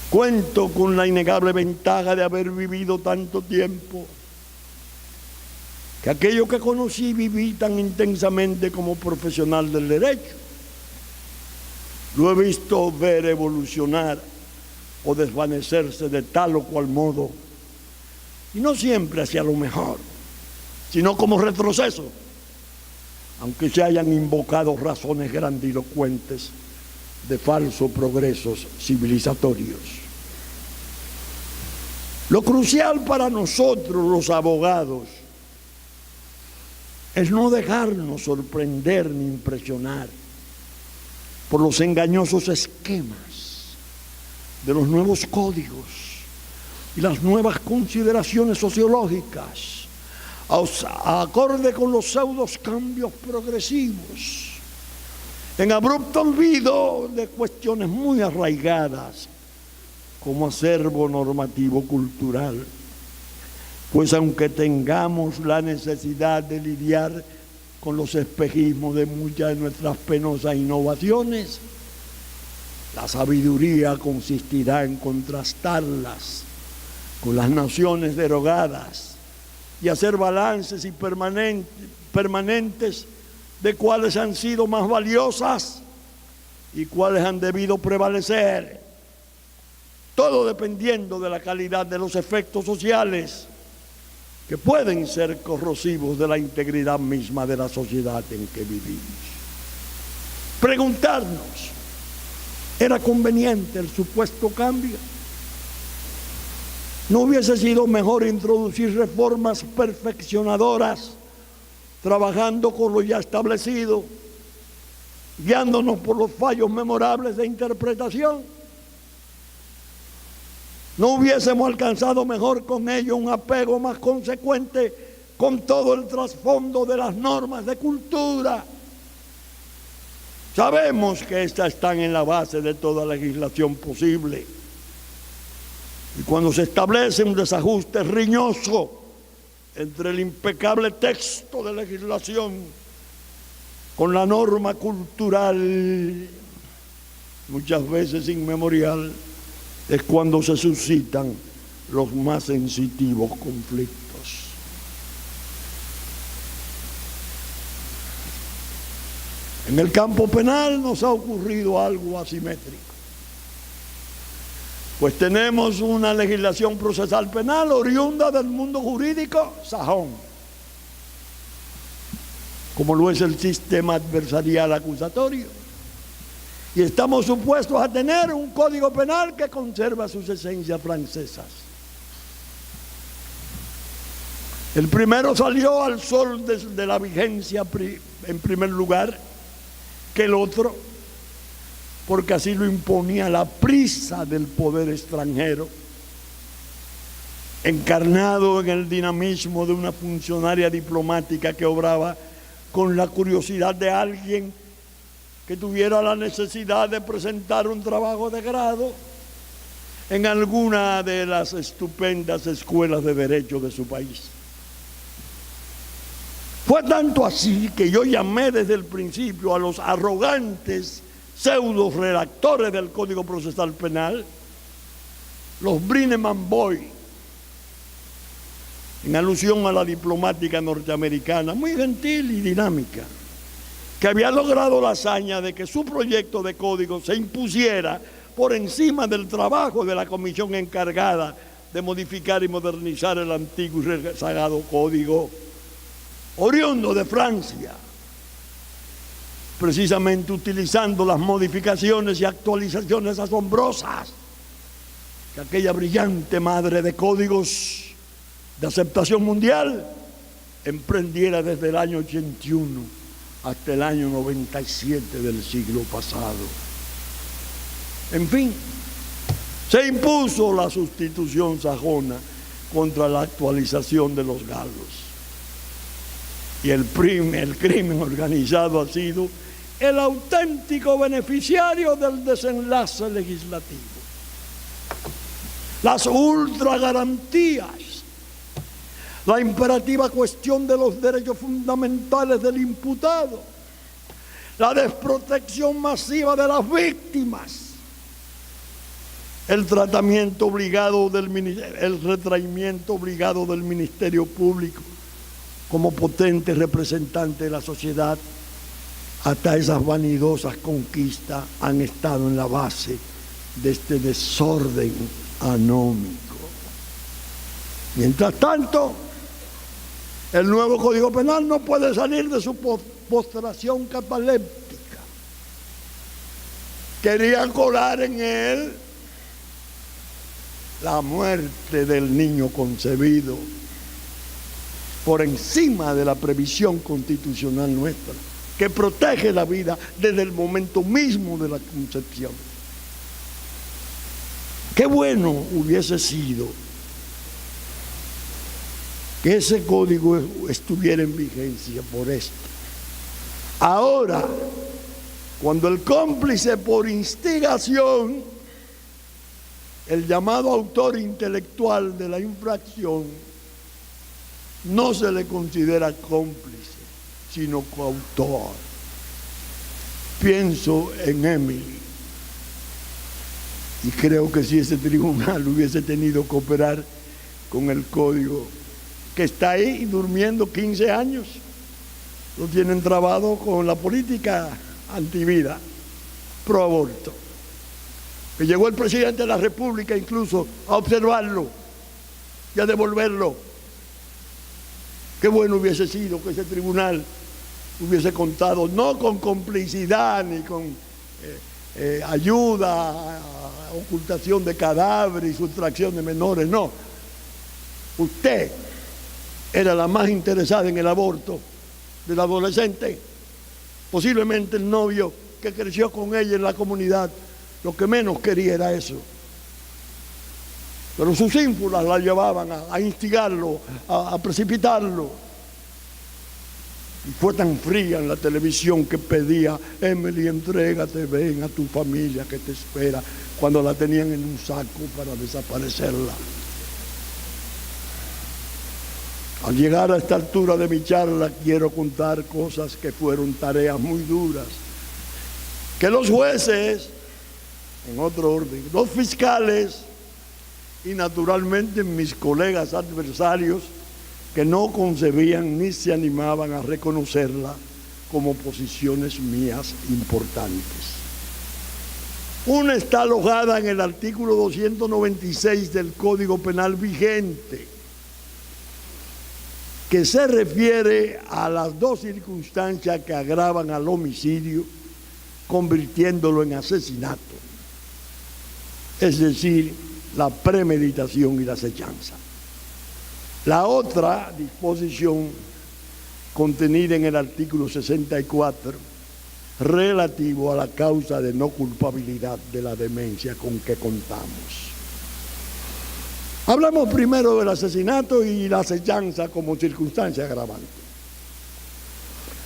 cuento con la innegable ventaja de haber vivido tanto tiempo, que aquello que conocí y viví tan intensamente como profesional del derecho, lo he visto ver evolucionar o desvanecerse de tal o cual modo, y no siempre hacia lo mejor, sino como retroceso, aunque se hayan invocado razones grandilocuentes de falsos progresos civilizatorios. Lo crucial para nosotros los abogados es no dejarnos sorprender ni impresionar por los engañosos esquemas de los nuevos códigos y las nuevas consideraciones sociológicas, acorde con los pseudos cambios progresivos, en abrupto olvido de cuestiones muy arraigadas como acervo normativo cultural. Pues aunque tengamos la necesidad de lidiar con los espejismos de muchas de nuestras penosas innovaciones, la sabiduría consistirá en contrastarlas con las nociones derogadas y hacer balances y permanentes de cuáles han sido más valiosas y cuáles han debido prevalecer, todo dependiendo de la calidad de los efectos sociales que pueden ser corrosivos de la integridad misma de la sociedad en que vivimos. Preguntarnos, ¿era conveniente el supuesto cambio? ¿No hubiese sido mejor introducir reformas perfeccionadoras, trabajando con lo ya establecido, guiándonos por los fallos memorables de interpretación? ¿No hubiésemos alcanzado mejor con ello un apego más consecuente con todo el trasfondo de las normas de cultura? Sabemos que estas están en la base de toda legislación posible. Y cuando se establece un desajuste riñoso entre el impecable texto de legislación con la norma cultural, muchas veces inmemorial, es cuando se suscitan los más sensitivos conflictos. En el campo penal nos ha ocurrido algo asimétrico, pues tenemos una legislación procesal penal oriunda del mundo jurídico sajón, como lo es el sistema adversarial acusatorio. Y estamos supuestos a tener un código penal que conserva sus esencias francesas. El primero salió al sol de la vigencia en primer lugar que el otro, porque así lo imponía la prisa del poder extranjero, encarnado en el dinamismo de una funcionaria diplomática que obraba con la curiosidad de alguien que tuviera la necesidad de presentar un trabajo de grado en alguna de las estupendas escuelas de derecho de su país. Fue tanto así que yo llamé desde el principio a los arrogantes pseudo redactores del Código Procesal Penal, los Brineman Boys, en alusión a la diplomática norteamericana, muy gentil y dinámica, que había logrado la hazaña de que su proyecto de código se impusiera por encima del trabajo de la comisión encargada de modificar y modernizar el antiguo y rezagado código oriundo de Francia, precisamente utilizando las modificaciones y actualizaciones asombrosas que aquella brillante madre de códigos de aceptación mundial emprendiera desde el año 81 hasta el año 97 del siglo pasado. En fin, se impuso la sustitución sajona contra la actualización de los galos. Y el crimen organizado ha sido el auténtico beneficiario del desenlace legislativo. Las ultragarantías, la imperativa cuestión de los derechos fundamentales del imputado, la desprotección masiva de las víctimas, el retraimiento obligado del Ministerio Público como potente representante de la sociedad, hasta esas vanidosas conquistas han estado en la base de este desorden anómico. Mientras tanto, el nuevo Código Penal no puede salir de su postración cataléptica. Querían colar en él la muerte del niño concebido por encima de la previsión constitucional nuestra, que protege la vida desde el momento mismo de la concepción. Qué bueno hubiese sido que ese código estuviera en vigencia por esto. Ahora, cuando el cómplice por instigación, el llamado autor intelectual de la infracción, no se le considera cómplice, sino coautor. Pienso en Emily, y creo que si ese tribunal hubiese tenido que operar con el código, que está ahí durmiendo 15 años, lo tienen trabado con la política antivida, pro aborto, que llegó el presidente de la República incluso a observarlo y a devolverlo. Qué bueno hubiese sido que ese tribunal hubiese contado no con complicidad ni con ayuda, ocultación de cadáveres y sustracción de menores, no. Usted era la más interesada en el aborto del adolescente, posiblemente el novio que creció con ella en la comunidad, lo que menos quería era eso. Pero sus ínfulas la llevaban a instigarlo, a precipitarlo. Y fue tan fría en la televisión que pedía: Emily, entrégate, ven a tu familia que te espera, cuando la tenían en un saco para desaparecerla. Al llegar a esta altura de mi charla, quiero contar cosas que fueron tareas muy duras, que los jueces, en otro orden, los fiscales y naturalmente mis colegas adversarios, que no concebían ni se animaban a reconocerla como posiciones mías importantes. Una está alojada en el artículo 296 del Código Penal vigente, que se refiere a las dos circunstancias que agravan al homicidio, convirtiéndolo en asesinato, es decir, la premeditación y la acechanza. La otra disposición contenida en el artículo 64, relativo a la causa de no culpabilidad de la demencia con que contamos. Hablamos primero del asesinato y la acechanza como circunstancia agravante.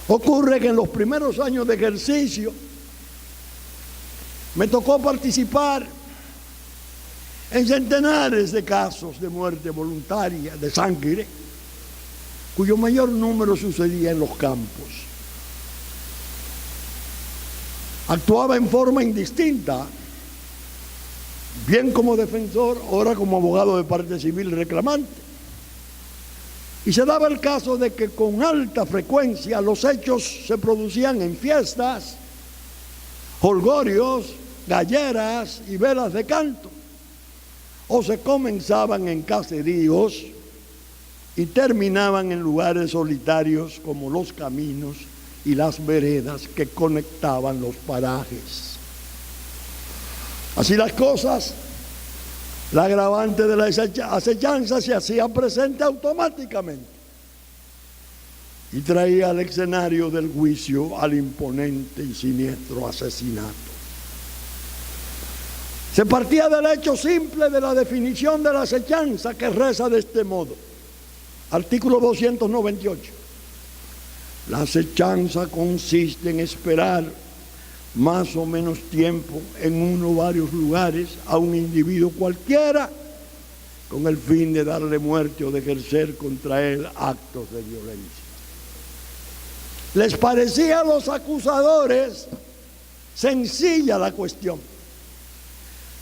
Ocurre que en los primeros años de ejercicio me tocó participar en centenares de casos de muerte voluntaria, de sangre, cuyo mayor número sucedía en los campos. Actuaba en forma indistinta, bien como defensor, ahora como abogado de parte civil reclamante. Y se daba el caso de que con alta frecuencia los hechos se producían en fiestas, jolgorios, galleras y velas de canto, o se comenzaban en caseríos y terminaban en lugares solitarios como los caminos y las veredas que conectaban los parajes. Así las cosas, la agravante de la acechanza se hacía presente automáticamente y traía al escenario del juicio al imponente y siniestro asesinato. Se partía del hecho simple de la definición de la acechanza, que reza de este modo. Artículo 298. La acechanza consiste en esperar más o menos tiempo en uno o varios lugares a un individuo cualquiera con el fin de darle muerte o de ejercer contra él actos de violencia. Les parecía a los acusadores sencilla la cuestión,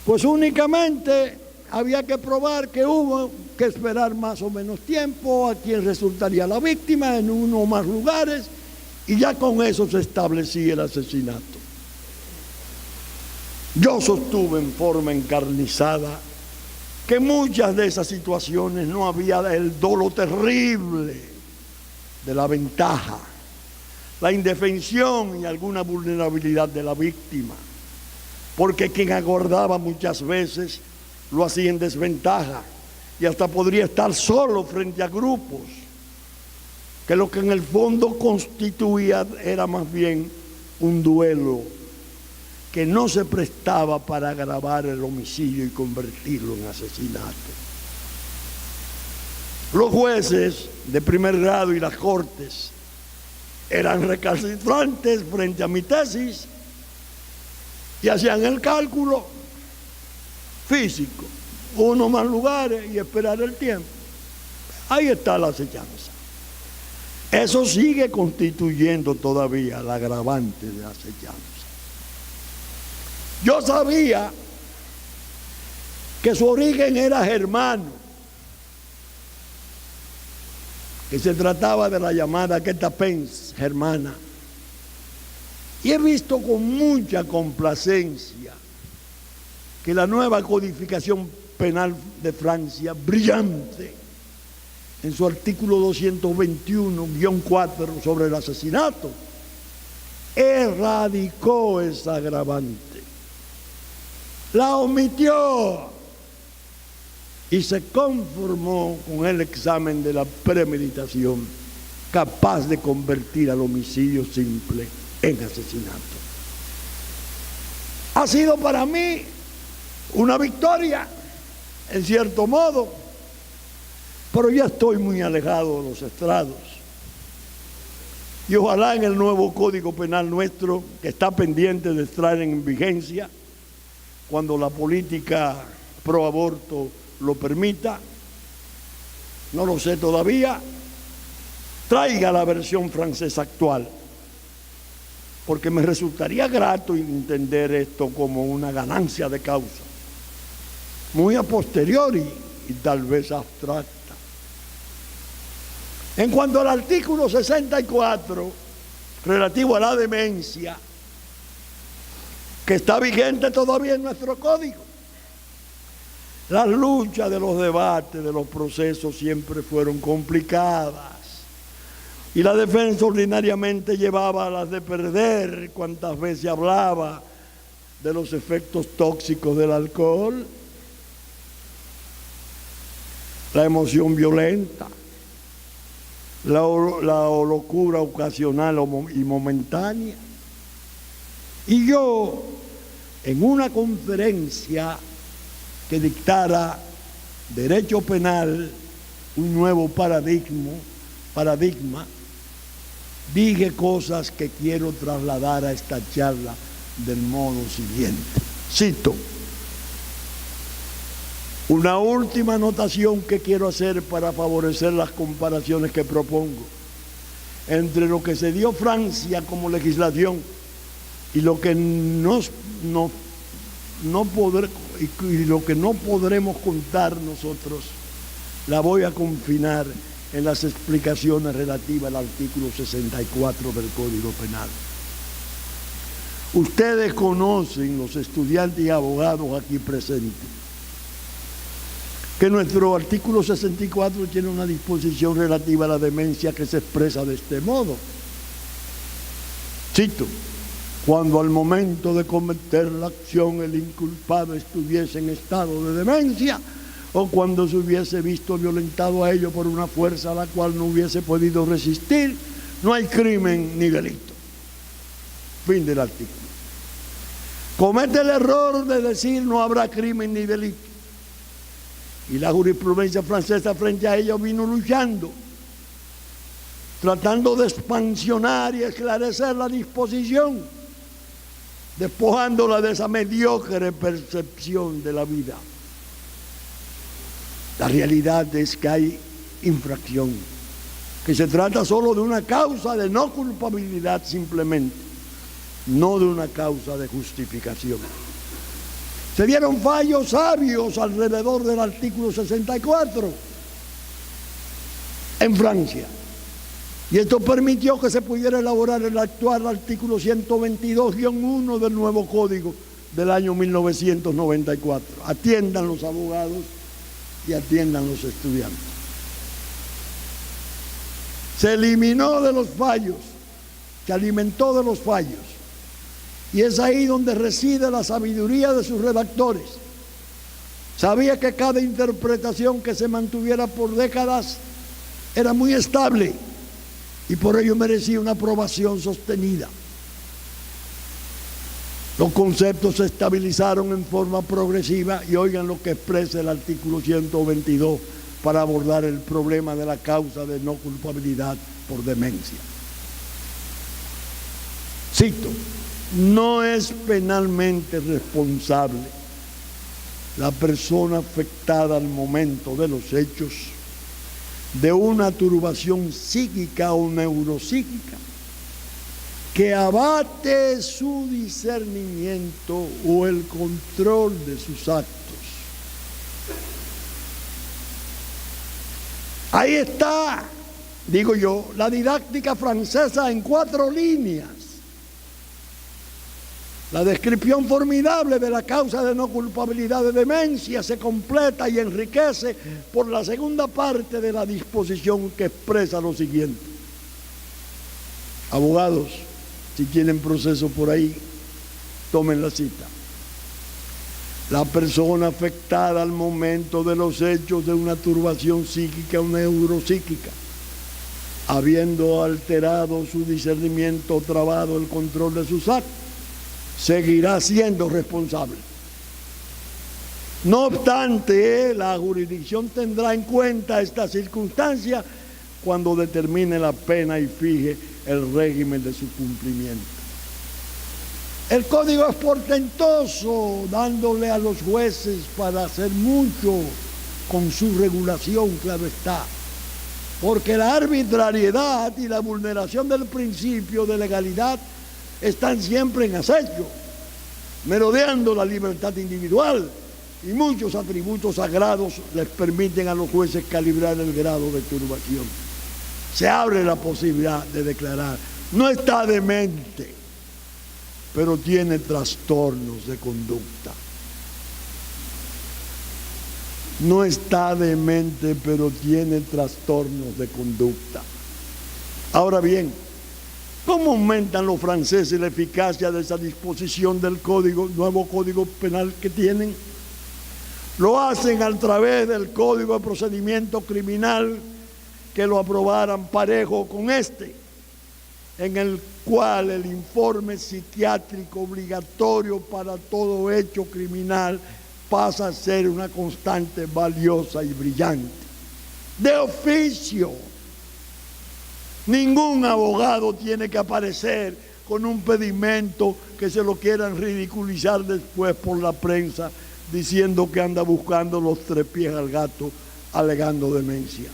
pues únicamente había que probar que hubo que esperar más o menos tiempo a quien resultaría la víctima en uno o más lugares, y ya con eso se establecía el asesinato. Yo sostuve en forma encarnizada que en muchas de esas situaciones no había el dolo terrible de la ventaja, la indefensión y alguna vulnerabilidad de la víctima, porque quien aguardaba muchas veces lo hacía en desventaja y hasta podría estar solo frente a grupos, que lo que en el fondo constituía era más bien un duelo que no se prestaba para agravar el homicidio y convertirlo en asesinato. Los jueces de primer grado y las cortes eran recalcitrantes frente a mi tesis y hacían el cálculo físico, uno más lugares y esperar el tiempo. Ahí está la acechanza. Eso sigue constituyendo todavía el agravante de la acechanza. Yo sabía que su origen era germano, que se trataba de la llamada quetapens germana, y he visto con mucha complacencia que la nueva codificación penal de Francia, brillante, en su artículo 221-4 sobre el asesinato, erradicó esa agravante, la omitió y se conformó con el examen de la premeditación, capaz de convertir al homicidio simple en asesinato. Ha sido para mí una victoria, en cierto modo, pero ya estoy muy alejado de los estrados. Y ojalá en el nuevo Código Penal nuestro, que está pendiente de entrar en vigencia, cuando la política pro aborto lo permita, no lo sé todavía, traiga la versión francesa actual, porque me resultaría grato entender esto como una ganancia de causa, muy a posteriori y tal vez abstracta. En cuanto al artículo 64, relativo a la demencia, que está vigente todavía en nuestro código, las luchas de los debates, de los procesos siempre fueron complicadas y la defensa ordinariamente llevaba a las de perder cuantas veces hablaba de los efectos tóxicos del alcohol, la emoción violenta, la locura ocasional y momentánea. Y yo, en una conferencia que dictara derecho penal, un nuevo paradigma, dije cosas que quiero trasladar a esta charla del modo siguiente. Cito: Una última anotación que quiero hacer para favorecer las comparaciones que propongo entre lo que se dio Francia como legislación y lo que no podremos contar nosotros, la voy a confinar en las explicaciones relativas al artículo 64 del Código Penal. Ustedes conocen, los estudiantes y abogados aquí presentes, que nuestro artículo 64 tiene una disposición relativa a la demencia que se expresa de este modo. Cito: cuando al momento de cometer la acción el inculpado estuviese en estado de demencia o cuando se hubiese visto violentado a ello por una fuerza a la cual no hubiese podido resistir, no hay crimen ni delito. Fin del artículo. Comete el error de decir no habrá crimen ni delito. Y la jurisprudencia francesa frente a ello vino luchando, tratando de expansionar y esclarecer la disposición, despojándola de esa mediocre percepción de la vida. La realidad es que hay infracción, que se trata solo de una causa de no culpabilidad simplemente, no de una causa de justificación. Se dieron fallos sabios alrededor del artículo 64 en Francia. Y esto permitió que se pudiera elaborar el actual artículo 122-1 del nuevo Código del año 1994. Atiendan los abogados y atiendan los estudiantes. Se eliminó de los fallos, se alimentó de los fallos. Y es ahí donde reside la sabiduría de sus redactores. Sabía que cada interpretación que se mantuviera por décadas era muy estable y por ello merecía una aprobación sostenida. Los conceptos se estabilizaron en forma progresiva y oigan lo que expresa el artículo 122 para abordar el problema de la causa de no culpabilidad por demencia. Cito: no es penalmente responsable la persona afectada al momento de los hechos de una turbación psíquica o neuropsíquica que abate su discernimiento o el control de sus actos. Ahí está, digo yo, la didáctica francesa en 4 líneas. La descripción formidable de la causa de no culpabilidad de demencia se completa y enriquece por la segunda parte de la disposición que expresa lo siguiente. Abogados, si tienen proceso por ahí, tomen la cita. La persona afectada al momento de los hechos de una turbación psíquica o neuropsíquica, habiendo alterado su discernimiento o trabado el control de sus actos, seguirá siendo responsable. No obstante, la jurisdicción tendrá en cuenta esta circunstancia cuando determine la pena y fije el régimen de su cumplimiento. El código es portentoso, dándole a los jueces para hacer mucho con su regulación, claro está, porque la arbitrariedad y la vulneración del principio de legalidad están siempre en acecho, merodeando la libertad individual, y muchos atributos sagrados les permiten a los jueces calibrar el grado de turbación. Se abre la posibilidad de declarar: no está demente, pero tiene trastornos de conducta. No está demente, pero tiene trastornos de conducta. Ahora bien, ¿cómo aumentan los franceses la eficacia de esa disposición del nuevo código penal que tienen? Lo hacen a través del Código de Procedimiento Criminal, que lo aprobaran parejo con este, en el cual el informe psiquiátrico obligatorio para todo hecho criminal pasa a ser una constante valiosa y brillante. De oficio. Ningún abogado tiene que aparecer con un pedimento que se lo quieran ridiculizar después por la prensa, diciendo que anda buscando los 3 pies al gato, alegando demencia.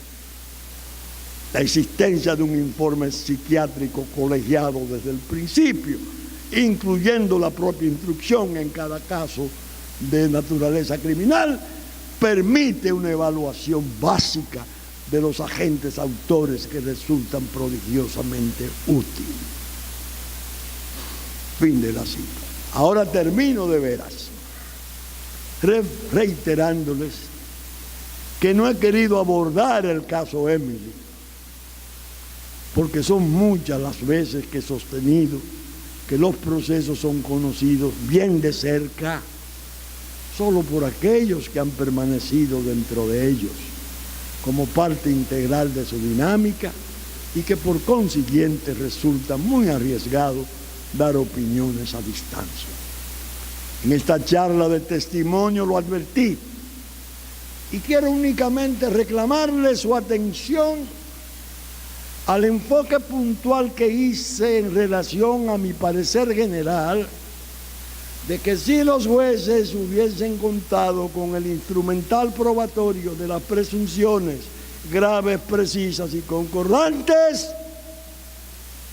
La existencia de un informe psiquiátrico colegiado desde el principio, incluyendo la propia instrucción en cada caso de naturaleza criminal, permite una evaluación básica de los agentes autores que resultan prodigiosamente útiles. Fin de la cita. Ahora termino de veras, reiterándoles que no he querido abordar el caso Emily, porque son muchas las veces que he sostenido que los procesos son conocidos bien de cerca, solo por aquellos que han permanecido dentro de ellos, como parte integral de su dinámica, y que por consiguiente resulta muy arriesgado dar opiniones a distancia. En esta charla de testimonio lo advertí, y quiero únicamente reclamarle su atención al enfoque puntual que hice en relación a mi parecer general de que si los jueces hubiesen contado con el instrumental probatorio de las presunciones graves, precisas y concordantes,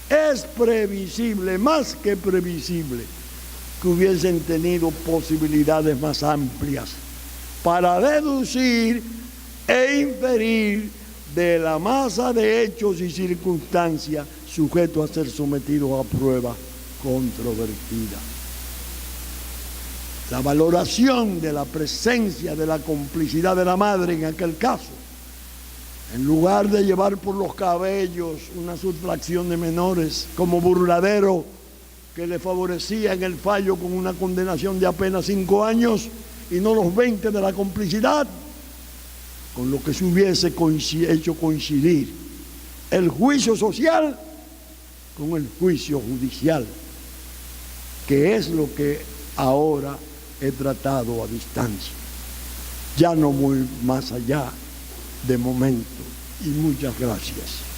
es previsible, más que previsible, que hubiesen tenido posibilidades más amplias para deducir e inferir de la masa de hechos y circunstancias sujetos a ser sometidos a prueba controvertida. La valoración de la presencia de la complicidad de la madre en aquel caso, en lugar de llevar por los cabellos una sustracción de menores como burladero que le favorecía en el fallo con una condenación de apenas 5 años y no los 20 de la complicidad, con lo que se hubiese hecho coincidir el juicio social con el juicio judicial, que es lo que ahora he tratado a distancia, ya no muy más allá de momento. Y muchas gracias.